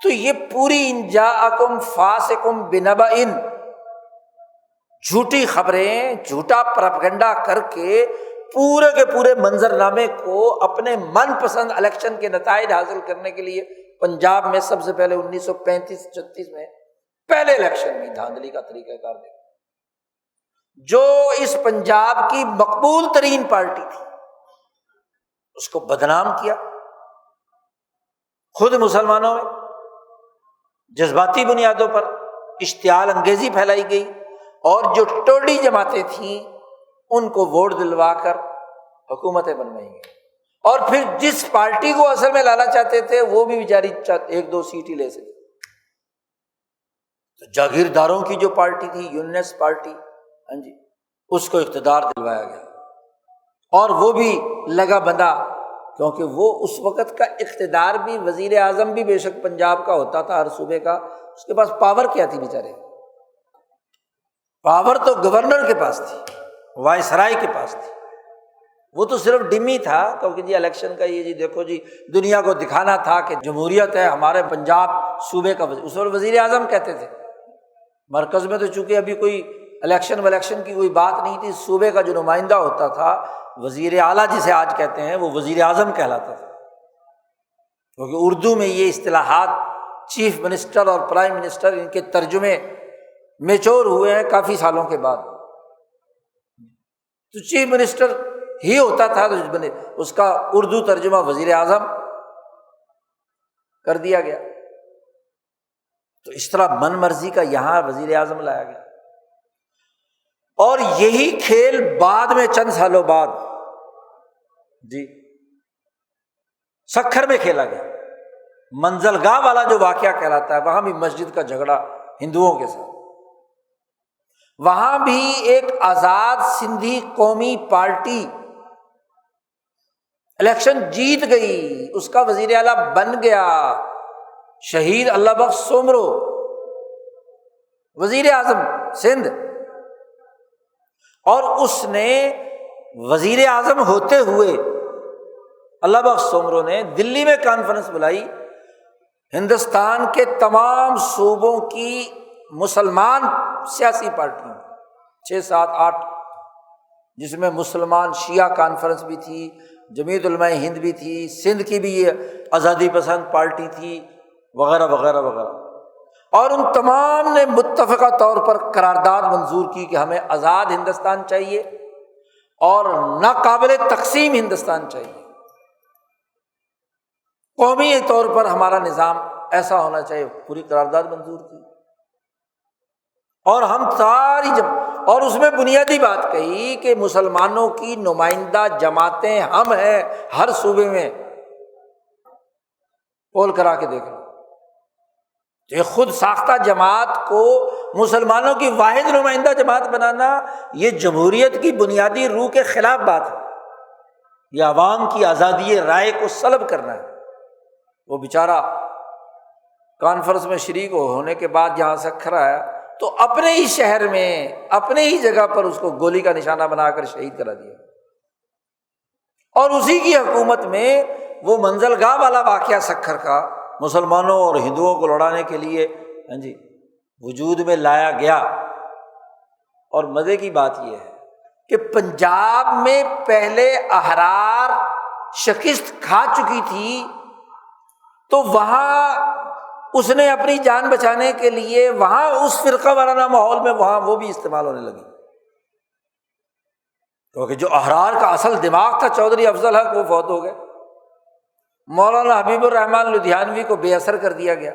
تو یہ پوری ان جاءکم فاسقم بنبأ، جھوٹی خبریں، جھوٹا پروپیگنڈا کر کے پورے کے پورے منظرنامے کو اپنے من پسند الیکشن کے نتائج حاصل کرنے کے لیے پنجاب میں سب سے پہلے 1935-36 میں پہلے الیکشن میں دھاندلی کا طریقہ کار دیکھا، جو اس پنجاب کی مقبول ترین پارٹی تھی اس کو بدنام کیا، خود مسلمانوں میں جذباتی بنیادوں پر اشتعال انگیزی پھیلائی گئی، اور جو ٹوڈی جماعتیں تھیں ان کو ووٹ دلوا کر حکومتیں بنوائی گئی، اور پھر جس پارٹی کو اصل میں لانا چاہتے تھے وہ بھی بیچاری 1 2 سیٹ ہی لے سکے۔ تو جاگیرداروں کی جو پارٹی تھی یونینسٹ پارٹی، اس کو اقتدار دلوایا گیا، اور وہ بھی لگا بندہ، کیونکہ وہ اس وقت کا اقتدار بھی، وزیر اعظم بھی بے شک پنجاب کا ہوتا تھا، ہر صوبے کا، اس کے پاس پاور کیا تھی بیچارے؟ پاور تو گورنر کے پاس تھی، وائسرائے کے پاس تھی، وہ تو صرف ڈمی تھا، کیونکہ جی الیکشن کا یہ دیکھو جی دنیا کو دکھانا تھا کہ جمہوریت ہے، ہمارے پنجاب صوبے کا اس وقت وزیر اعظم کہتے تھے، مرکز میں تو چونکہ ابھی کوئی الیکشن کی کوئی بات نہیں تھی، صوبے کا جو نمائندہ ہوتا تھا وزیر اعلیٰ جسے آج کہتے ہیں وہ وزیر اعظم کہلاتا تھا، کیونکہ اردو میں یہ اصطلاحات چیف منسٹر اور پرائم منسٹر ان کے ترجمے میچور ہوئے ہیں کافی سالوں کے بعد، تو چیف منسٹر ہی ہوتا تھا، تو اس کا اردو ترجمہ وزیر اعظم کر دیا گیا، تو اس طرح من مرضی کا یہاں وزیر اعظم لایا گیا، اور یہی کھیل بعد میں چند سالوں بعد سکھر میں کھیلا گیا، منزلگاہ والا جو واقعہ کہلاتا ہے، وہاں بھی مسجد کا جھگڑا ہندوؤں کے ساتھ، وہاں بھی ایک آزاد سندھی قومی پارٹی الیکشن جیت گئی، اس کا وزیر اعلیٰ بن گیا شہید اللہ بخش سومرو، وزیر اعظم سندھ، اور اس نے وزیر اعظم ہوتے ہوئے اللہ بخش سومرو نے دلی میں کانفرنس بلائی، ہندوستان کے تمام صوبوں کی مسلمان سیاسی پارٹیوں 6 7 8، جس میں مسلمان شیعہ کانفرنس بھی تھی، جمعیت علماء ہند بھی تھی، سندھ کی بھی یہ آزادی پسند پارٹی تھی، وغیرہ وغیرہ وغیرہ، اور ان تمام نے متفقہ طور پر قرارداد منظور کی کہ ہمیں آزاد ہندوستان چاہیے اور ناقابل تقسیم ہندوستان چاہیے، قومی طور پر ہمارا نظام ایسا ہونا چاہیے، پوری قرارداد منظور کی۔ اور ہم ساری اور اس میں بنیادی بات کہی کہ مسلمانوں کی نمائندہ جماعتیں ہم ہیں ہر صوبے میں، پول کرا کے دیکھ لو، یہ خود ساختہ جماعت کو مسلمانوں کی واحد نمائندہ جماعت بنانا، یہ جمہوریت کی بنیادی روح کے خلاف بات ہے، یہ عوام کی آزادی رائے کو سلب کرنا ہے۔ وہ بیچارہ کانفرنس میں شریک ہونے کے بعد جہاں سے کھڑا ہے تو اپنے ہی شہر میں اپنے ہی جگہ پر اس کو گولی کا نشانہ بنا کر شہید کرا دیا، اور اسی کی حکومت میں وہ منزلگاہ والا واقعہ سکھر کا مسلمانوں اور ہندوؤں کو لڑانے کے لیے وجود میں لایا گیا۔ اور مزے کی بات یہ ہے کہ پنجاب میں پہلے احرار شکست کھا چکی تھی، تو وہاں اس نے اپنی جان بچانے کے لیے وہاں اس فرقہ وارانہ ماحول میں وہاں وہ بھی استعمال ہونے لگی، کیونکہ جو احرار کا اصل دماغ تھا چودھری افضل حق وہ فوت ہو گئے، مولانا حبیب الرحمن لدھیانوی کو بے اثر کر دیا گیا،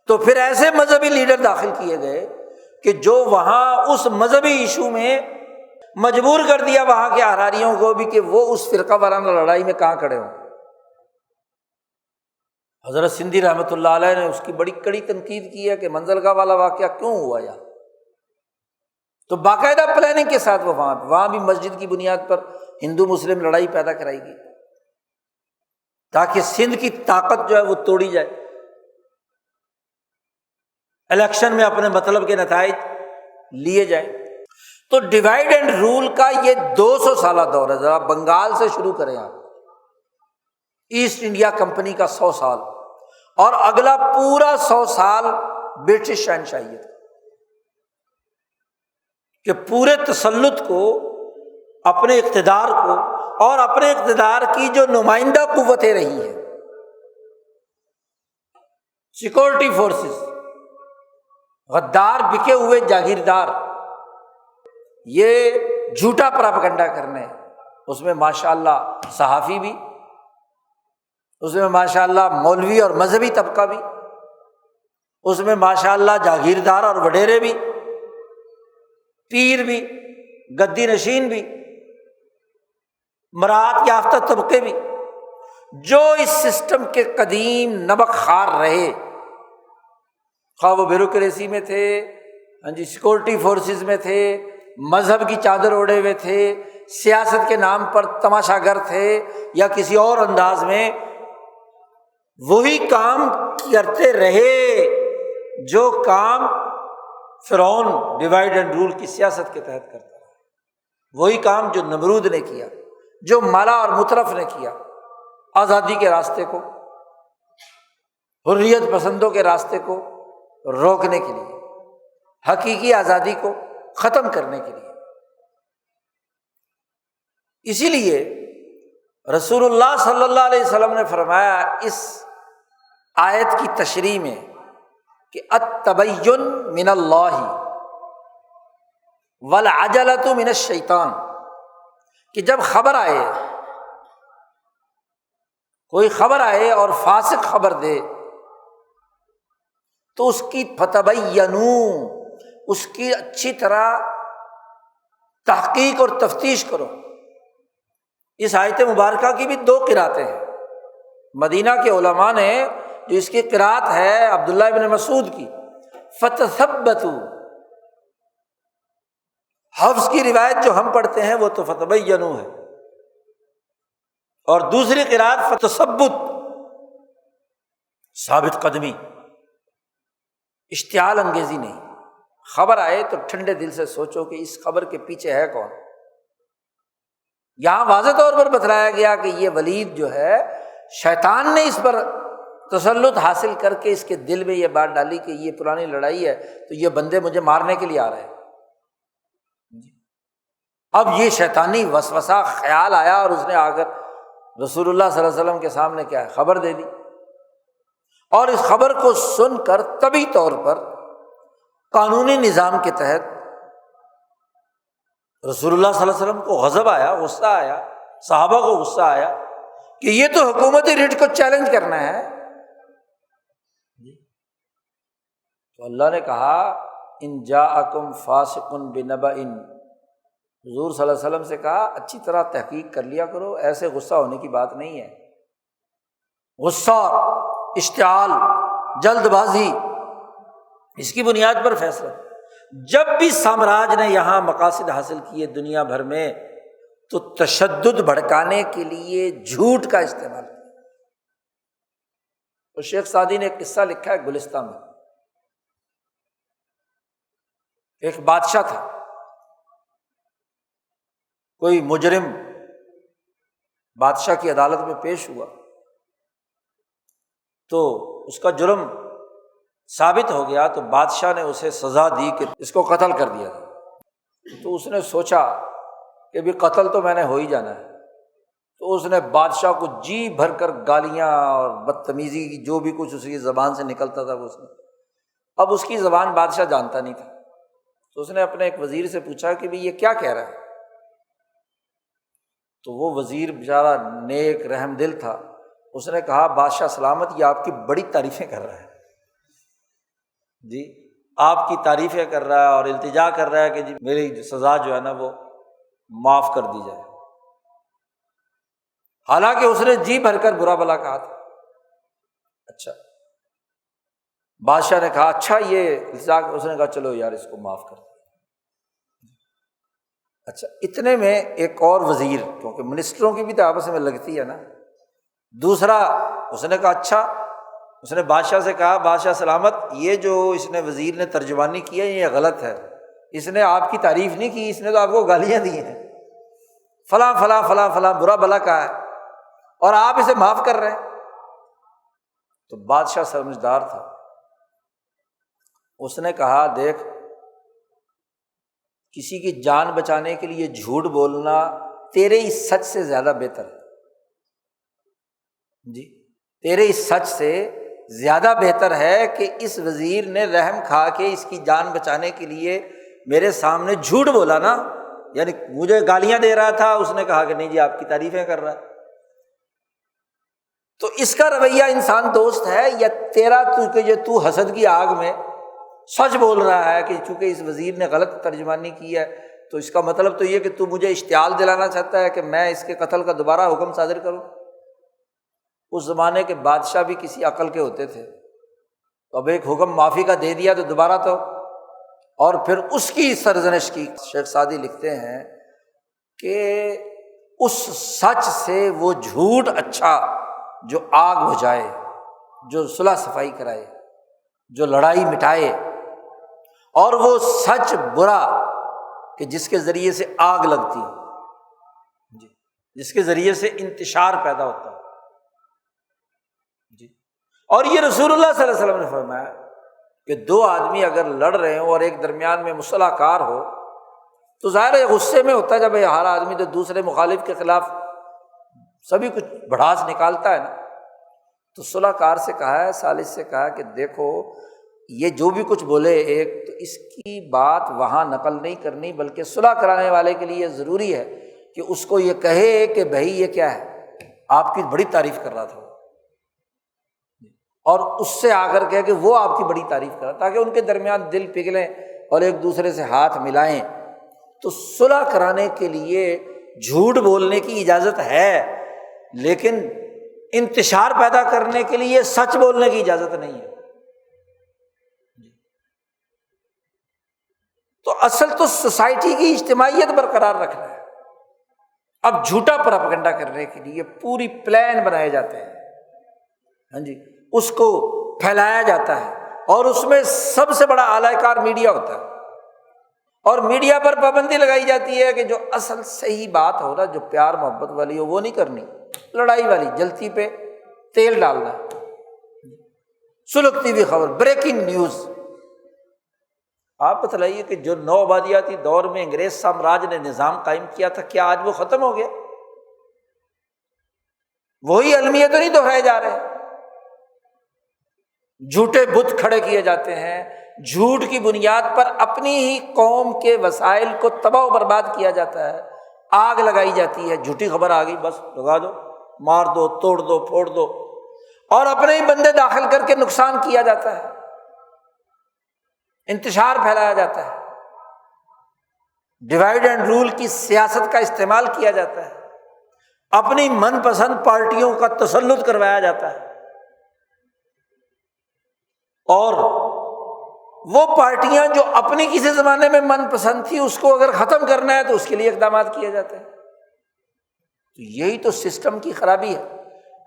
تو پھر ایسے مذہبی لیڈر داخل کیے گئے کہ جو وہاں اس مذہبی ایشو میں مجبور کر دیا وہاں کے احراریوں کو بھی کہ وہ اس فرقہ وارانہ لڑائی میں کہاں کھڑے ہوں۔ حضرت سندھی رحمۃ اللہ علیہ نے اس کی بڑی کڑی تنقید کی ہے کہ منزلگاہ والا واقعہ کیوں ہوا یار، تو باقاعدہ پلاننگ کے ساتھ وہ وہاں بھی مسجد کی بنیاد پر ہندو مسلم لڑائی پیدا کرائی گئی تاکہ سندھ کی طاقت جو ہے وہ توڑی جائے، الیکشن میں اپنے مطلب کے نتائج لیے جائیں۔ تو ڈیوائڈ اینڈ رول کا یہ 200 سالہ دور ہے۔ ذرا بنگال سے شروع کریں آپ، ایسٹ انڈیا کمپنی کا 100 سال، اور اگلا پورا 100 سال برٹش شہنشاہیت، کہ پورے تسلط کو، اپنے اقتدار کو اور اپنے اقتدار کی جو نمائندہ قوتیں رہی ہیں، سیکورٹی فورسز، غدار بکے ہوئے جاگیردار، یہ جھوٹا پراپیگنڈا کرنے، اس میں ماشاء اللہ صحافی بھی، اس میں ماشاء اللہ مولوی اور مذہبی طبقہ بھی، اس میں ماشاء اللہ جاگیردار اور وڈیرے بھی، پیر بھی، گدی نشین بھی، مراعات یافتہ طبقے بھی، جو اس سسٹم کے قدیم نمک خوار رہے، خواہ وہ بیوروکریسی میں تھے، سیکورٹی فورسز میں تھے، مذہب کی چادر اوڑھے ہوئے تھے، سیاست کے نام پر تماشا گر تھے، یا کسی اور انداز میں وہی کام کرتے رہے جو کام فرعون ڈیوائڈ اینڈ رول کی سیاست کے تحت کرتا ہے، وہی کام جو نمرود نے کیا، جو مالا اور مترف نے کیا، آزادی کے راستے کو، حریت پسندوں کے راستے کو روکنے کے لیے، حقیقی آزادی کو ختم کرنے کے لیے۔ اسی لیے رسول اللہ صلی اللہ علیہ وسلم نے فرمایا اس آیت کی تشریح میں کہ التبین من اللہ والعجلۃ من الشیطان، کہ جب خبر آئے، کوئی خبر آئے اور فاسق خبر دے تو اس کی فتبینوا، اس کی اچھی طرح تحقیق اور تفتیش کرو۔ اس آیت مبارکہ کی بھی 2 قرأتیں ہیں، مدینہ کے علماء نے جو اس کی قرأت ہے عبداللہ ابن مسعود کی، فتثبتوا، حفظ کی روایت جو ہم پڑھتے ہیں وہ تو فتبینوا ہے، اور دوسری قرأت فتثبت، ثابت قدمی، اشتعال انگیزی نہیں۔ خبر آئے تو ٹھنڈے دل سے سوچو کہ اس خبر کے پیچھے ہے کون، یہاں واضح طور پر بتلایا گیا کہ یہ ولید جو ہے شیطان نے اس پر تسلط حاصل کر کے اس کے دل میں یہ بات ڈالی کہ یہ پرانی لڑائی ہے تو یہ بندے مجھے مارنے کے لیے آ رہے ہیں۔ اب یہ شیطانی وسوسہ خیال آیا اور اس نے آ کر رسول اللہ صلی اللہ علیہ وسلم کے سامنے کیا ہے خبر دے دی، اور اس خبر کو سن کر طبی طور پر قانونی نظام کے تحت رسول اللہ صلی اللہ علیہ وسلم کو غضب آیا، غصہ آیا، صحابہ کو غصہ آیا کہ یہ تو حکومت رٹ کو چیلنج کرنا ہے۔ تو اللہ نے کہا ان جاءکم فاسق بنبأ، حضور صلی اللہ علیہ وسلم سے کہا اچھی طرح تحقیق کر لیا کرو، ایسے غصہ ہونے کی بات نہیں ہے۔ غصہ، اشتعال، جلد بازی، اس کی بنیاد پر فیصلہ۔ جب بھی سامراج نے یہاں مقاصد حاصل کیے دنیا بھر میں تو تشدد بھڑکانے کے لیے جھوٹ کا استعمال کیا۔ تو شیخ سعدی نے ایک قصہ لکھا ہے گلستان میں، ایک بادشاہ تھا، کوئی مجرم بادشاہ کی عدالت میں پیش ہوا تو اس کا جرم ثابت ہو گیا، تو بادشاہ نے اسے سزا دی کہ اس کو قتل کر دیا۔ تو اس نے سوچا کہ بھی قتل تو میں نے ہو ہی جانا ہے، تو اس نے بادشاہ کو جی بھر کر گالیاں اور بدتمیزی کی جو بھی کچھ اس کی زبان سے نکلتا تھا وہ اس نے، اب اس کی زبان بادشاہ جانتا نہیں تھا، تو اس نے اپنے ایک وزیر سے پوچھا کہ بھی یہ کیا کہہ رہا ہے؟ تو وہ وزیر بیچارہ نیک رحم دل تھا، اس نے کہا بادشاہ سلامت، یہ آپ کی بڑی تعریفیں کر رہا ہے، جی آپ کی تعریفیں کر رہا ہے اور التجا کر رہا ہے کہ جی میری سزا جو ہے نا وہ معاف کر دی جائے، حالانکہ اس نے جی بھر کر برا بھلا کہا تھا۔ اچھا، بادشاہ نے کہا اچھا یہ التجا، اس نے کہا چلو یار اس کو معاف کر دیں۔ اچھا، اتنے میں ایک اور وزیر، کیونکہ منسٹروں کی بھی تو آپس میں لگتی ہے نا، دوسرا اس نے کہا اچھا، اس نے بادشاہ سے کہا بادشاہ سلامت، یہ جو اس نے وزیر نے ترجمانی کی ہے یہ غلط ہے، اس نے آپ کی تعریف نہیں کی، اس نے تو آپ کو گالیاں دی ہیں، فلاں فلاں فلاں فلاں برا بھلا کہا ہے، اور آپ اسے معاف کر رہے ہیں۔ تو بادشاہ سمجھدار تھا، اس نے کہا دیکھ، کسی کی جان بچانے کے لیے جھوٹ بولنا تیرے اس سچ سے زیادہ بہتر ہے، جی تیرے اس سچ سے زیادہ بہتر ہے کہ اس وزیر نے رحم کھا کے اس کی جان بچانے کے لیے میرے سامنے جھوٹ بولا نا، یعنی مجھے گالیاں دے رہا تھا، اس نے کہا کہ نہیں جی آپ کی تعریفیں کر رہا ہے۔ تو اس کا رویہ انسان دوست ہے یا تیرا تو حسد کی آگ میں سچ بول رہا ہے کہ چونکہ اس وزیر نے غلط ترجمانی کی ہے تو اس کا مطلب تو یہ کہ تو مجھے اشتعال دلانا چاہتا ہے کہ میں اس کے قتل کا دوبارہ حکم صادر کروں۔ اس زمانے کے بادشاہ بھی کسی عقل کے ہوتے تھے، تو اب ایک حکم معافی کا دے دیا تو دوبارہ تو، اور پھر اس کی سرزنش کی۔ شیخ سعدی لکھتے ہیں کہ اس سچ سے وہ جھوٹ اچھا جو آگ بجھائے، جو صلح صفائی کرائے، جو لڑائی مٹائے، اور وہ سچ برا کہ جس کے ذریعے سے آگ لگتی ہے، جی جس کے ذریعے سے انتشار پیدا ہوتا ہے، جی۔ اور یہ رسول اللہ صلی اللہ علیہ وسلم نے فرمایا کہ دو آدمی اگر لڑ رہے ہوں اور ایک درمیان میں مصالحہ کار ہو تو ظاہر ہے غصے میں ہوتا ہے، جب ہر آدمی تو دوسرے مخالف کے خلاف سبھی کچھ بھڑاس نکالتا ہے نا، تو صلح کار سے کہا ہے، ثالث سے کہا کہ دیکھو یہ جو بھی کچھ بولے ایک، تو اس کی بات وہاں نقل نہیں کرنی، بلکہ صلح کرانے والے کے لیے ضروری ہے کہ اس کو یہ کہے کہ بھائی یہ کیا ہے، آپ کی بڑی تعریف کر رہا تھا، اور اس سے آ کر کہ وہ آپ کی بڑی تعریف کر رہا، تاکہ ان کے درمیان دل پگھلیں اور ایک دوسرے سے ہاتھ ملائیں۔ تو صلح کرانے کے لیے جھوٹ بولنے کی اجازت ہے، لیکن انتشار پیدا کرنے کے لیے سچ بولنے کی اجازت نہیں ہے۔ تو اصل تو سوسائٹی کی اجتماعیت برقرار رکھنا ہے۔ اب جھوٹا پروپیگنڈا کرنے کے لیے پوری پلان بنائے جاتے ہیں، ہاں جی، اس کو پھیلایا جاتا ہے، اور اس میں سب سے بڑا اعلی کار میڈیا ہوتا ہے۔ اور میڈیا پر پابندی لگائی جاتی ہے کہ جو اصل صحیح بات ہو نا، جو پیار محبت والی ہو وہ نہیں کرنی، لڑائی والی، جلتی پہ تیل ڈالنا، سلگتی ہوئی خبر، بریکنگ نیوز۔ آپ بتلائیے کہ جو نو آبادیاتی دور میں انگریز سامراج نے نظام قائم کیا تھا، کیا آج وہ ختم ہو گیا؟ وہی المیہ تو نہیں دہرائے جا رہے، جھوٹے بت کھڑے کیے جاتے ہیں، جھوٹ کی بنیاد پر اپنی ہی قوم کے وسائل کو تباہ و برباد کیا جاتا ہے، آگ لگائی جاتی ہے، جھوٹی خبر آ گئی بس لگا دو، مار دو، توڑ دو، پھوڑ دو، اور اپنے ہی بندے داخل کر کے نقصان کیا جاتا ہے، انتشار پھیلایا جاتا ہے، ڈیوائڈ اینڈ رول کی سیاست کا استعمال کیا جاتا ہے، اپنی من پسند پارٹیوں کا تسلط کروایا جاتا ہے، اور وہ پارٹیاں جو اپنی کسی زمانے میں من پسند تھی اس کو اگر ختم کرنا ہے تو اس کے لیے اقدامات کیے جاتے ہیں۔ تو یہی تو سسٹم کی خرابی ہے۔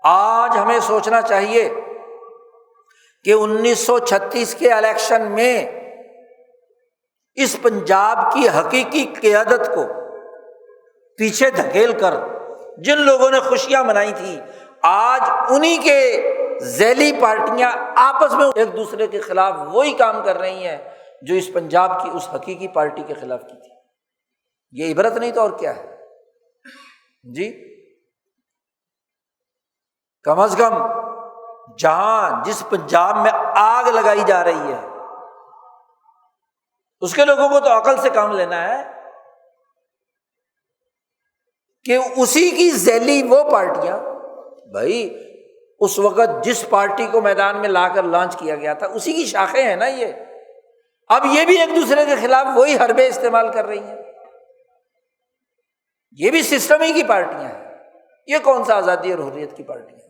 آج ہمیں سوچنا چاہیے کہ 1936 کے الیکشن میں اس پنجاب کی حقیقی قیادت کو پیچھے دھکیل کر جن لوگوں نے خوشیاں منائی تھی، آج انہی کے ذیلی پارٹیاں آپس میں ایک دوسرے کے خلاف وہی کام کر رہی ہیں جو اس پنجاب کی اس حقیقی پارٹی کے خلاف کی تھی۔ یہ عبرت نہیں تو اور کیا ہے جی؟ کم از کم جہاں جس پنجاب میں آگ لگائی جا رہی ہے اس کے لوگوں کو تو عقل سے کام لینا ہے کہ اسی کی ذیلی وہ پارٹیاں، بھائی اس وقت جس پارٹی کو میدان میں لا کر لانچ کیا گیا تھا اسی کی شاخیں ہیں نا یہ، اب یہ بھی ایک دوسرے کے خلاف وہی حربے استعمال کر رہی ہیں، یہ بھی سسٹم ہی کی پارٹیاں ہیں، یہ کون سا آزادی اور حریت کی پارٹی ہے؟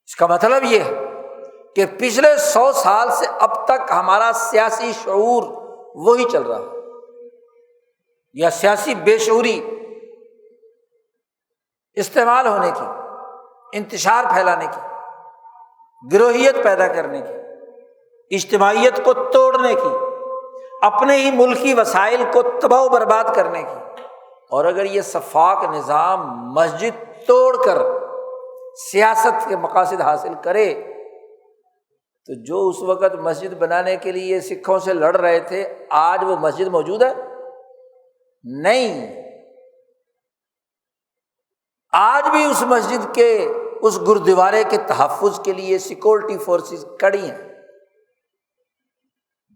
اس کا مطلب یہ ہے کہ پچھلے 100 سال سے اب تک ہمارا سیاسی شعور وہی چل رہا ہے، یا سیاسی بے شعوری استعمال ہونے کی، انتشار پھیلانے کی، گروہیت پیدا کرنے کی، اجتماعیت کو توڑنے کی، اپنے ہی ملکی وسائل کو تباہ و برباد کرنے کی۔ اور اگر یہ سفاک نظام مسجد توڑ کر سیاست کے مقاصد حاصل کرے تو جو اس وقت مسجد بنانے کے لیے سکھوں سے لڑ رہے تھے، آج وہ مسجد موجود ہے؟ نہیں، آج بھی اس مسجد کے اس گردوارے کے تحفظ کے لیے سیکورٹی فورسز کڑی ہیں۔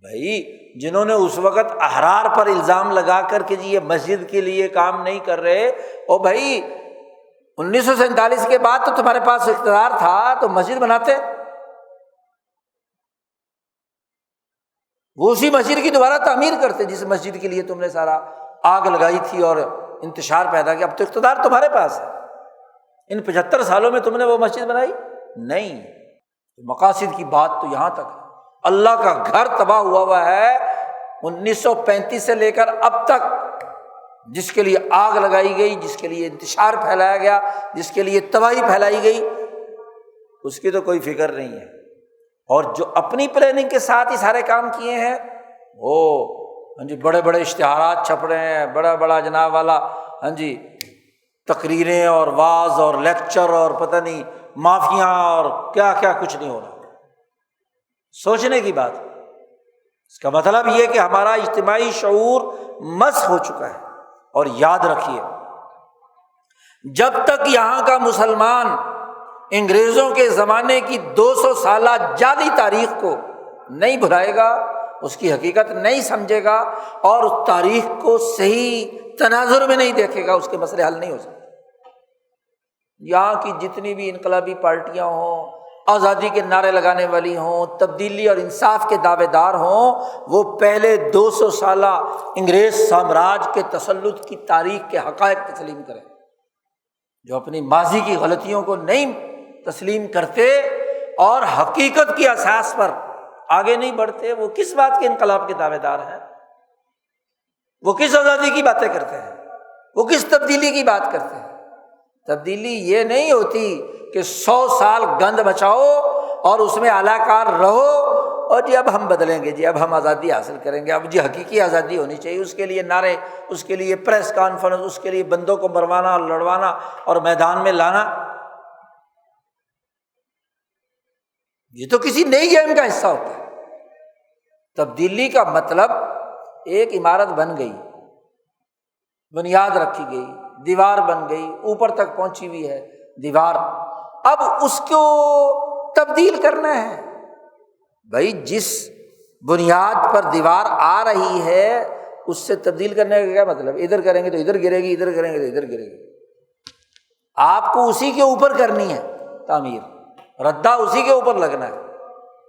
بھائی جنہوں نے اس وقت احرار پر الزام لگا کر کہ جی یہ مسجد کے لیے کام نہیں کر رہے، او بھائی 1947 کے بعد تو تمہارے پاس اقتدار تھا تو مسجد بناتے، وہ اسی مسجد کی دوبارہ تعمیر کرتے جس مسجد کے لیے تم نے سارا آگ لگائی تھی اور انتشار پیدا کیا۔ اب تو اقتدار تمہارے پاس ہے، ان 75 سالوں میں تم نے وہ مسجد بنائی نہیں۔ مقاصد کی بات تو یہاں تک ہے، اللہ کا گھر تباہ ہوا ہے 1935 سے لے کر اب تک، جس کے لیے آگ لگائی گئی، جس کے لیے انتشار پھیلایا گیا، جس کے لیے تباہی پھیلائی گئی، اس کی تو کوئی فکر نہیں ہے۔ اور جو اپنی پلاننگ کے ساتھ ہی سارے کام کیے ہیں، وہ ہاں جی بڑے بڑے اشتہارات چھپ رہے ہیں، بڑا بڑا جناب والا ہاں جی تقریریں اور واعظ اور لیکچر اور پتہ نہیں مافیاں اور کیا کیا کچھ نہیں ہو رہا۔ سوچنے کی بات ہے۔ اس کا مطلب یہ کہ ہمارا اجتماعی شعور مسخ ہو چکا ہے۔ اور یاد رکھیے، جب تک یہاں کا مسلمان انگریزوں کے زمانے کی 200 سالہ جعلی تاریخ کو نہیں بھلائے گا، اس کی حقیقت نہیں سمجھے گا اور اس تاریخ کو صحیح تناظر میں نہیں دیکھے گا، اس کے مسئلے حل نہیں ہو سکتے۔ یہاں کی جتنی بھی انقلابی پارٹیاں ہوں، آزادی کے نعرے لگانے والی ہوں، تبدیلی اور انصاف کے دعوے دار ہوں، وہ پہلے 200 سالہ انگریز سامراج کے تسلط کی تاریخ کے حقائق تسلیم کریں۔ جو اپنی ماضی کی غلطیوں کو نہیں تسلیم کرتے اور حقیقت کی اساس پر آگے نہیں بڑھتے، وہ کس بات کے انقلاب کے دعوے دار ہیں؟ وہ کس آزادی کی باتیں کرتے ہیں؟ وہ کس تبدیلی کی بات کرتے ہیں؟ تبدیلی یہ نہیں ہوتی کہ 100 سال گند مچاؤ اور اس میں اعلی کار رہو اور جی اب ہم بدلیں گے، جی اب ہم آزادی حاصل کریں گے، اب جی حقیقی آزادی ہونی چاہیے، اس کے لیے نعرے، اس کے لیے پریس کانفرنس، اس کے لیے بندوں کو مروانا اور لڑوانا اور میدان میں لانا، یہ تو کسی نئی گیم کا حصہ ہوتا ہے۔ تبدیلی کا مطلب ایک عمارت بن گئی، بنیاد رکھی گئی، دیوار بن گئی، اوپر تک پہنچی ہوئی ہے دیوار، اب اس کو تبدیل کرنا ہے۔ بھائی جس بنیاد پر دیوار آ رہی ہے اس سے تبدیل کرنے کا کیا مطلب؟ ادھر کریں گے تو ادھر گرے گی، ادھر کریں گے تو ادھر گرے گی، آپ کو اسی کے اوپر کرنی ہے تعمیر، ردہ اسی کے اوپر لگنا ہے۔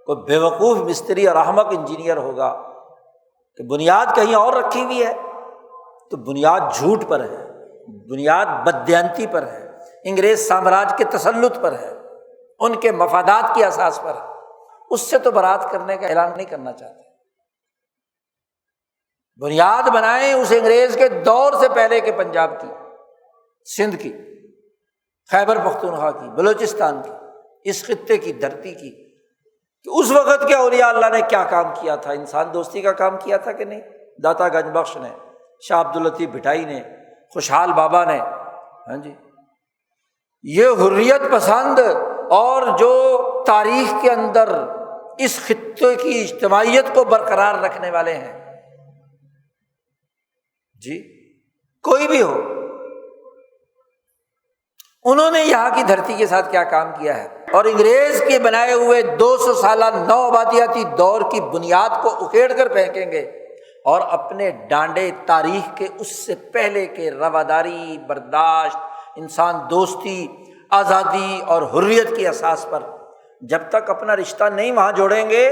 کوئی بیوقوف مستری اور احمق انجینئر ہوگا کہ بنیاد کہیں اور رکھی ہوئی ہے، تو بنیاد جھوٹ پر ہے، بنیاد بددیانتی پر ہے، انگریز سامراج کے تسلط پر ہے، ان کے مفادات کی اساس پر ہے، اس سے تو برات کرنے کا اعلان نہیں کرنا چاہتے۔ بنیاد بنائیں اس انگریز کے دور سے پہلے کے پنجاب کی، سندھ کی، خیبر پختونخوا کی، بلوچستان کی، اس خطے کی دھرتی کی، کہ اس وقت کے اولیاء اللہ نے کیا کام کیا تھا، انسان دوستی کا کام کیا تھا کہ نہیں؟ داتا گنج بخش نے، شاہ عبداللطیف بھٹائی نے، خوشحال بابا نے، ہاں جی، یہ حریت پسند اور جو تاریخ کے اندر اس خطے کی اجتماعیت کو برقرار رکھنے والے ہیں، جی کوئی بھی ہو، انہوں نے یہاں کی دھرتی کے ساتھ کیا کام کیا ہے، اور انگریز کے بنائے ہوئے 200 سالہ نو آبادیاتی دور کی بنیاد کو اکھیڑ کر پھینکیں گے اور اپنے ڈانڈے تاریخ کے اس سے پہلے کے رواداری، برداشت، انسان دوستی، آزادی اور حریت کی اساس پر جب تک اپنا رشتہ نہیں وہاں جوڑیں گے،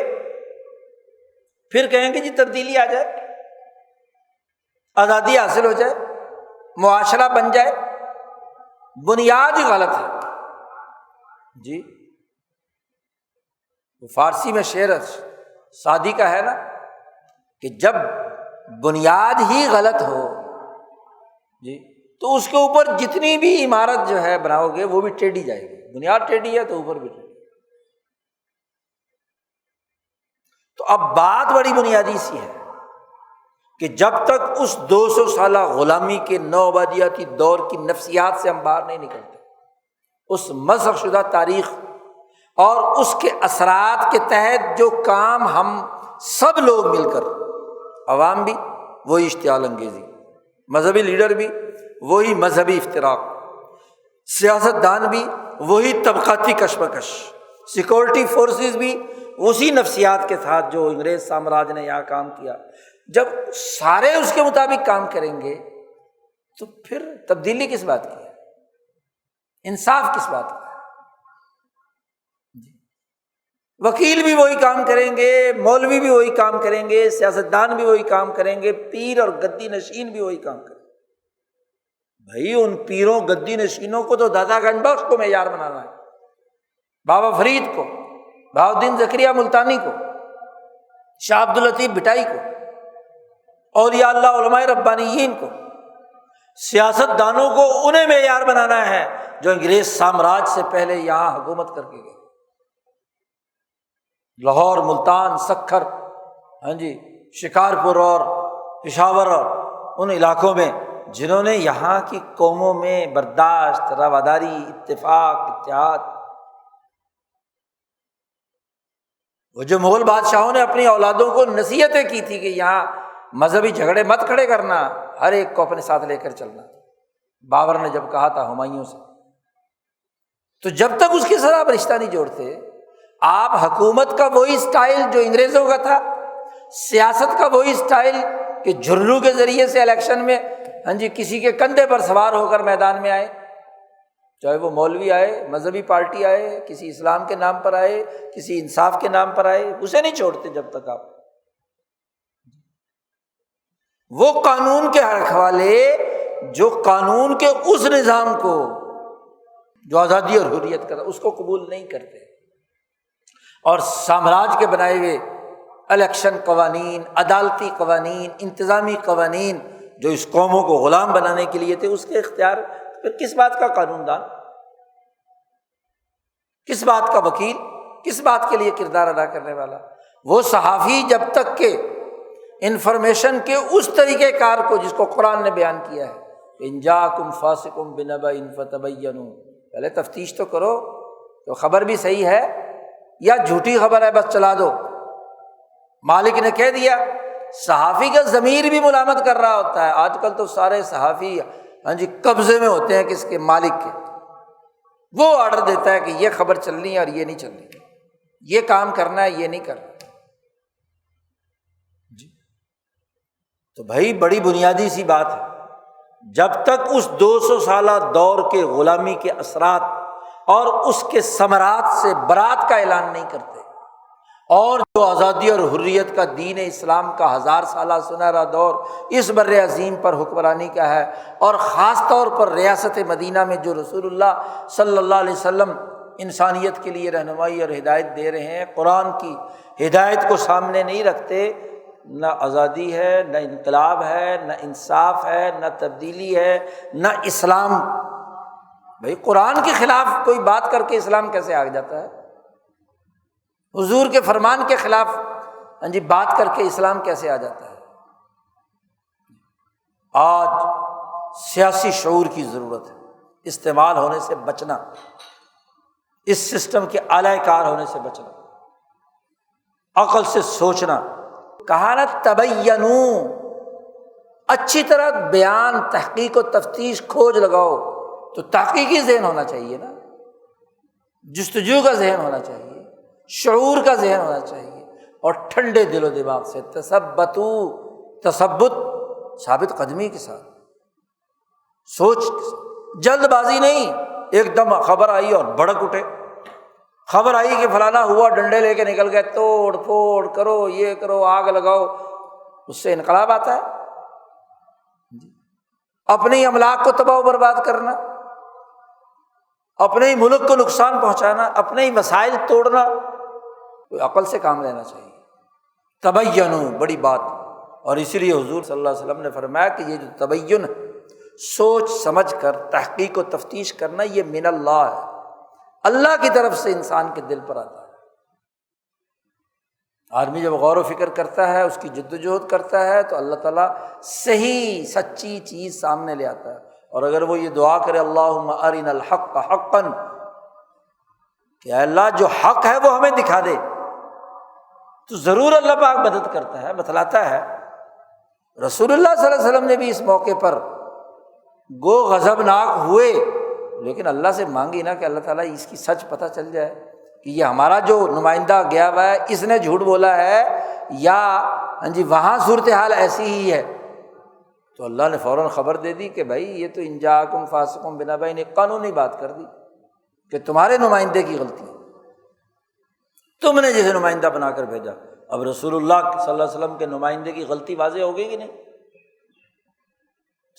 پھر کہیں گے جی تبدیلی آ جائے، آزادی حاصل ہو جائے، معاشرہ بن جائے، بنیاد ہی غلط ہے۔ جی وہ فارسی میں شعر سعدی کا ہے نا کہ جب بنیاد ہی غلط ہو، جی تو اس کے اوپر جتنی بھی عمارت جو ہے بناؤ گے وہ بھی ٹیڑھی جائے گی، بنیاد ٹیڑھی ہے تو اوپر بھی ٹیڑھی۔ تو اب بات بڑی بنیادی سی ہے کہ جب تک اس 200 سالہ غلامی کے نوآبادیاتی دور کی نفسیات سے ہم باہر نہیں نکلتے، اس مسخ شدہ تاریخ اور اس کے اثرات کے تحت جو کام ہم سب لوگ مل کر، عوام بھی وہی اشتعال انگیزی، مذہبی لیڈر بھی وہی مذہبی افتراق، سیاست دان بھی وہی طبقاتی کشمکش، سیکورٹی فورسز بھی اسی نفسیات کے ساتھ جو انگریز سامراج نے یہاں کام کیا، جب سارے اس کے مطابق کام کریں گے تو پھر تبدیلی کس بات کی ہے، انصاف کس بات کا ہے؟ وکیل بھی وہی کام کریں گے، مولوی بھی وہی کام کریں گے، سیاستدان بھی وہی کام کریں گے، پیر اور گدی نشین بھی وہی کام کریں گے۔ بھائی ان پیروں گدی نشینوں کو تو داتا گنج بخش کو معیار بنانا ہے، بابا فرید کو، بہاؤالدین زکریا ملتانی کو، شاہ عبداللطیف بھٹائی کو، اولیاء اللہ علماء ربانیین کو، سیاست دانوں کو انہیں معیار بنانا ہے جو انگریز سامراج سے پہلے یہاں حکومت کر کے گئے، لاہور، ملتان، سکھر، ہاں جی، شکارپور اور پشاور اور ان علاقوں میں جنہوں نے یہاں کی قوموں میں برداشت، رواداری، اتفاق، اتحاد، وہ جو مغل بادشاہوں نے اپنی اولادوں کو نصیحتیں کی تھی کہ یہاں مذہبی جھگڑے مت کھڑے کرنا، ہر ایک کو اپنے ساتھ لے کر چلنا، بابر نے جب کہا تھا ہمایوں سے، تو جب تک اس کے ساتھ آپ رشتہ نہیں جوڑتے، آپ حکومت کا وہی اسٹائل جو انگریزوں کا تھا، سیاست کا وہی اسٹائل کہ جھرلو کے ذریعے سے الیکشن میں ہاں جی کسی کے کندھے پر سوار ہو کر میدان میں آئے، چاہے وہ مولوی آئے، مذہبی پارٹی آئے، کسی اسلام کے نام پر آئے، کسی انصاف کے نام پر آئے، اسے نہیں چھوڑتے جب تک آپ وہ قانون کے رکھوالے جو قانون کے اس نظام کو جو آزادی اور حریت کا تھا اس کو قبول نہیں کرتے، اور سامراج کے بنائے ہوئے الیکشن قوانین، عدالتی قوانین، انتظامی قوانین جو اس قوموں کو غلام بنانے کے لیے تھے، اس کے اختیار، پھر کس بات کا قانون دان، کس بات کا وکیل، کس بات کے لیے کردار ادا کرنے والا؟ وہ صحافی جب تک کہ انفارمیشن کے اس طریقہ کار کو جس کو قرآن نے بیان کیا ہے، ان جاءکم فاسق بنبأ فتبینوا، پہلے تفتیش تو کرو تو خبر بھی صحیح ہے یا جھوٹی خبر ہے، بس چلا دو۔ مالک نے کہہ دیا، صحافی کا ضمیر بھی ملامت کر رہا ہوتا ہے۔ آج کل تو سارے صحافی قبضے میں ہوتے ہیں کس کے؟ مالک کے۔ وہ آرڈر دیتا ہے کہ یہ خبر چلنی ہے اور یہ نہیں چلنی، یہ کام کرنا ہے، یہ نہیں کرنا۔ جی تو بھائی بڑی بنیادی سی بات ہے، جب تک اس 200 سالہ دور کے غلامی کے اثرات اور اس کے ثمرات سے برات کا اعلان نہیں کرتے، اور جو آزادی اور حریت کا دین اسلام کا 1000 سالہ سنہرا دور اس بر عظیم پر حکمرانی کا ہے، اور خاص طور پر ریاست مدینہ میں جو رسول اللہ صلی اللہ علیہ وسلم انسانیت کے لیے رہنمائی اور ہدایت دے رہے ہیں، قرآن کی ہدایت کو سامنے نہیں رکھتے، نہ آزادی ہے، نہ انقلاب ہے، نہ انصاف ہے، نہ تبدیلی ہے، نہ اسلام۔ بھائی قرآن کے خلاف کوئی بات کر کے اسلام کیسے آ جاتا ہے؟ حضور کے فرمان کے خلاف بات کر کے اسلام کیسے آ جاتا ہے؟ آج سیاسی شعور کی ضرورت ہے، استعمال ہونے سے بچنا، اس سسٹم کے اعلی کار ہونے سے بچنا، عقل سے سوچنا۔ کہا نا تبینوا، اچھی طرح بیان، تحقیق و تفتیش، کھوج لگاؤ، تو تحقیقی ذہن ہونا چاہیے نا، جستجو کا ذہن ہونا چاہیے، شعور کا ذہن ہونا چاہیے، اور ٹھنڈے دل و دماغ سے تثبت، ثابت قدمی کے ساتھ، سوچ کے ساتھ، جلد بازی نہیں۔ ایک دم خبر آئی اور بھڑک اٹھے، خبر آئی کہ فلانا ہوا، ڈنڈے لے کے نکل گئے، توڑ پھوڑ کرو، یہ کرو، آگ لگاؤ، اس سے انقلاب آتا ہے۔ اپنی املاک کو تباہ و برباد کرنا، اپنے ہی ملک کو نقصان پہنچانا، اپنے ہی مسائل توڑنا، کوئی عقل سے کام لینا چاہیے۔ تبینوا، بڑی بات۔ اور اسی لیے حضور صلی اللہ علیہ وسلم نے فرمایا کہ یہ جو تبین ہے، سوچ سمجھ کر تحقیق و تفتیش کرنا، یہ من اللہ ہے، اللہ کی طرف سے انسان کے دل پر آتا ہے۔ آدمی جب غور و فکر کرتا ہے، اس کی جد و جہد کرتا ہے، تو اللہ تعالیٰ صحیح سچی چیز سامنے لے آتا ہے۔ اور اگر وہ یہ دعا کرے اللہم ارنا الحق حقا، کہ اے اللہ جو حق ہے وہ ہمیں دکھا دے، تو ضرور اللہ پاک مدد کرتا ہے، بتلاتا ہے۔ رسول اللہ صلی اللہ علیہ وسلم نے بھی اس موقع پر گو غضبناک ہوئے، لیکن اللہ سے مانگی نا کہ اللہ تعالیٰ اس کی سچ پتہ چل جائے کہ یہ ہمارا جو نمائندہ گیا ہوا ہے اس نے جھوٹ بولا ہے یا وہاں صورتحال ایسی ہی ہے۔ تو اللہ نے فوراً خبر دے دی کہ بھائی یہ تو ان جاءکم فاسق بنبأ، نے قانونی بات کر دی کہ تمہارے نمائندے کی غلطی ہے، تم نے جسے نمائندہ بنا کر بھیجا۔ اب رسول اللہ صلی اللہ علیہ وسلم کے نمائندے کی غلطی واضح ہو گئی کہ نہیں؟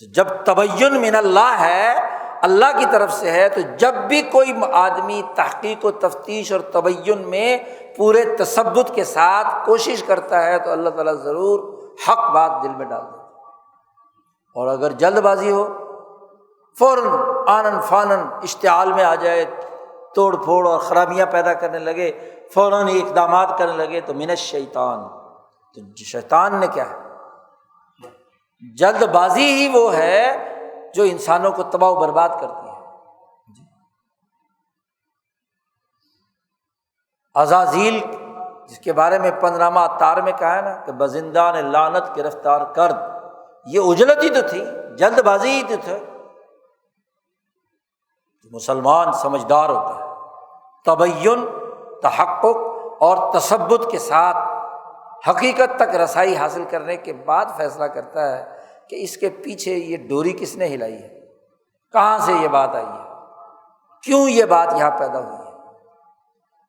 جب تبین من اللہ ہے، اللہ کی طرف سے ہے، تو جب بھی کوئی آدمی تحقیق و تفتیش اور تبین میں پورے تثبت کے ساتھ کوشش کرتا ہے تو اللہ تعالیٰ ضرور حق بات دل میں ڈال دیتا ہے۔ اور اگر جلد بازی ہو، فوراً آنن فانن اشتعال میں آ جائے، توڑ پھوڑ اور خرابیاں پیدا کرنے لگے، فوراً ہی اقدامات کرنے لگے، تو من الشیطان، تو شیطان نے کیا ہے، جلد بازی ہی وہ ہے جو انسانوں کو تباہ و برباد کرتی ہے۔ عزازیل جس کے بارے میں 15واں اتار میں کہا ہے نا کہ بزندان لعنت گرفتار کرد، یہ عجلت ہی تو تھی، جلد بازی ہی تو تھے۔ مسلمان سمجھدار ہوتا ہے، تبین، تحقق اور تثبت کے ساتھ حقیقت تک رسائی حاصل کرنے کے بعد فیصلہ کرتا ہے کہ اس کے پیچھے یہ ڈوری کس نے ہلائی ہے، کہاں سے یہ بات آئی ہے، کیوں یہ بات یہاں پیدا ہوئی ہے۔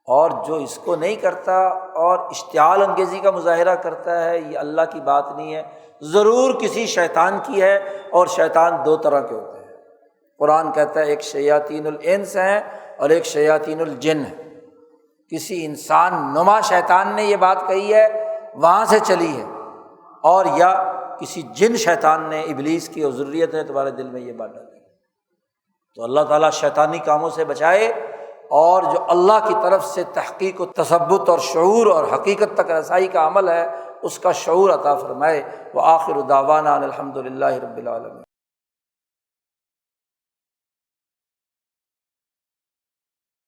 اور جو اس کو نہیں کرتا اور اشتعال انگیزی کا مظاہرہ کرتا ہے، یہ اللہ کی بات نہیں ہے، ضرور کسی شیطان کی ہے، اور شیطان 2 طرح کے ہوتے ہیں۔ قرآن کہتا ہے ایک شیاطین الانس ہیں اور ایک شیاطین الجن ہے۔ کسی انسان نما شیطان نے یہ بات کہی ہے، وہاں سے چلی ہے، اور یا کسی جن شیطان نے، ابلیس کی اور ذریت نے تمہارے دل میں یہ بات ڈالی۔ تو اللہ تعالیٰ شیطانی کاموں سے بچائے، اور جو اللہ کی طرف سے تحقیق و تثبت اور شعور اور حقیقت تک رسائی کا عمل ہے اس کا شعور عطا فرمائے۔ وآخر دعوانا ان الحمد للہ رب العالمین۔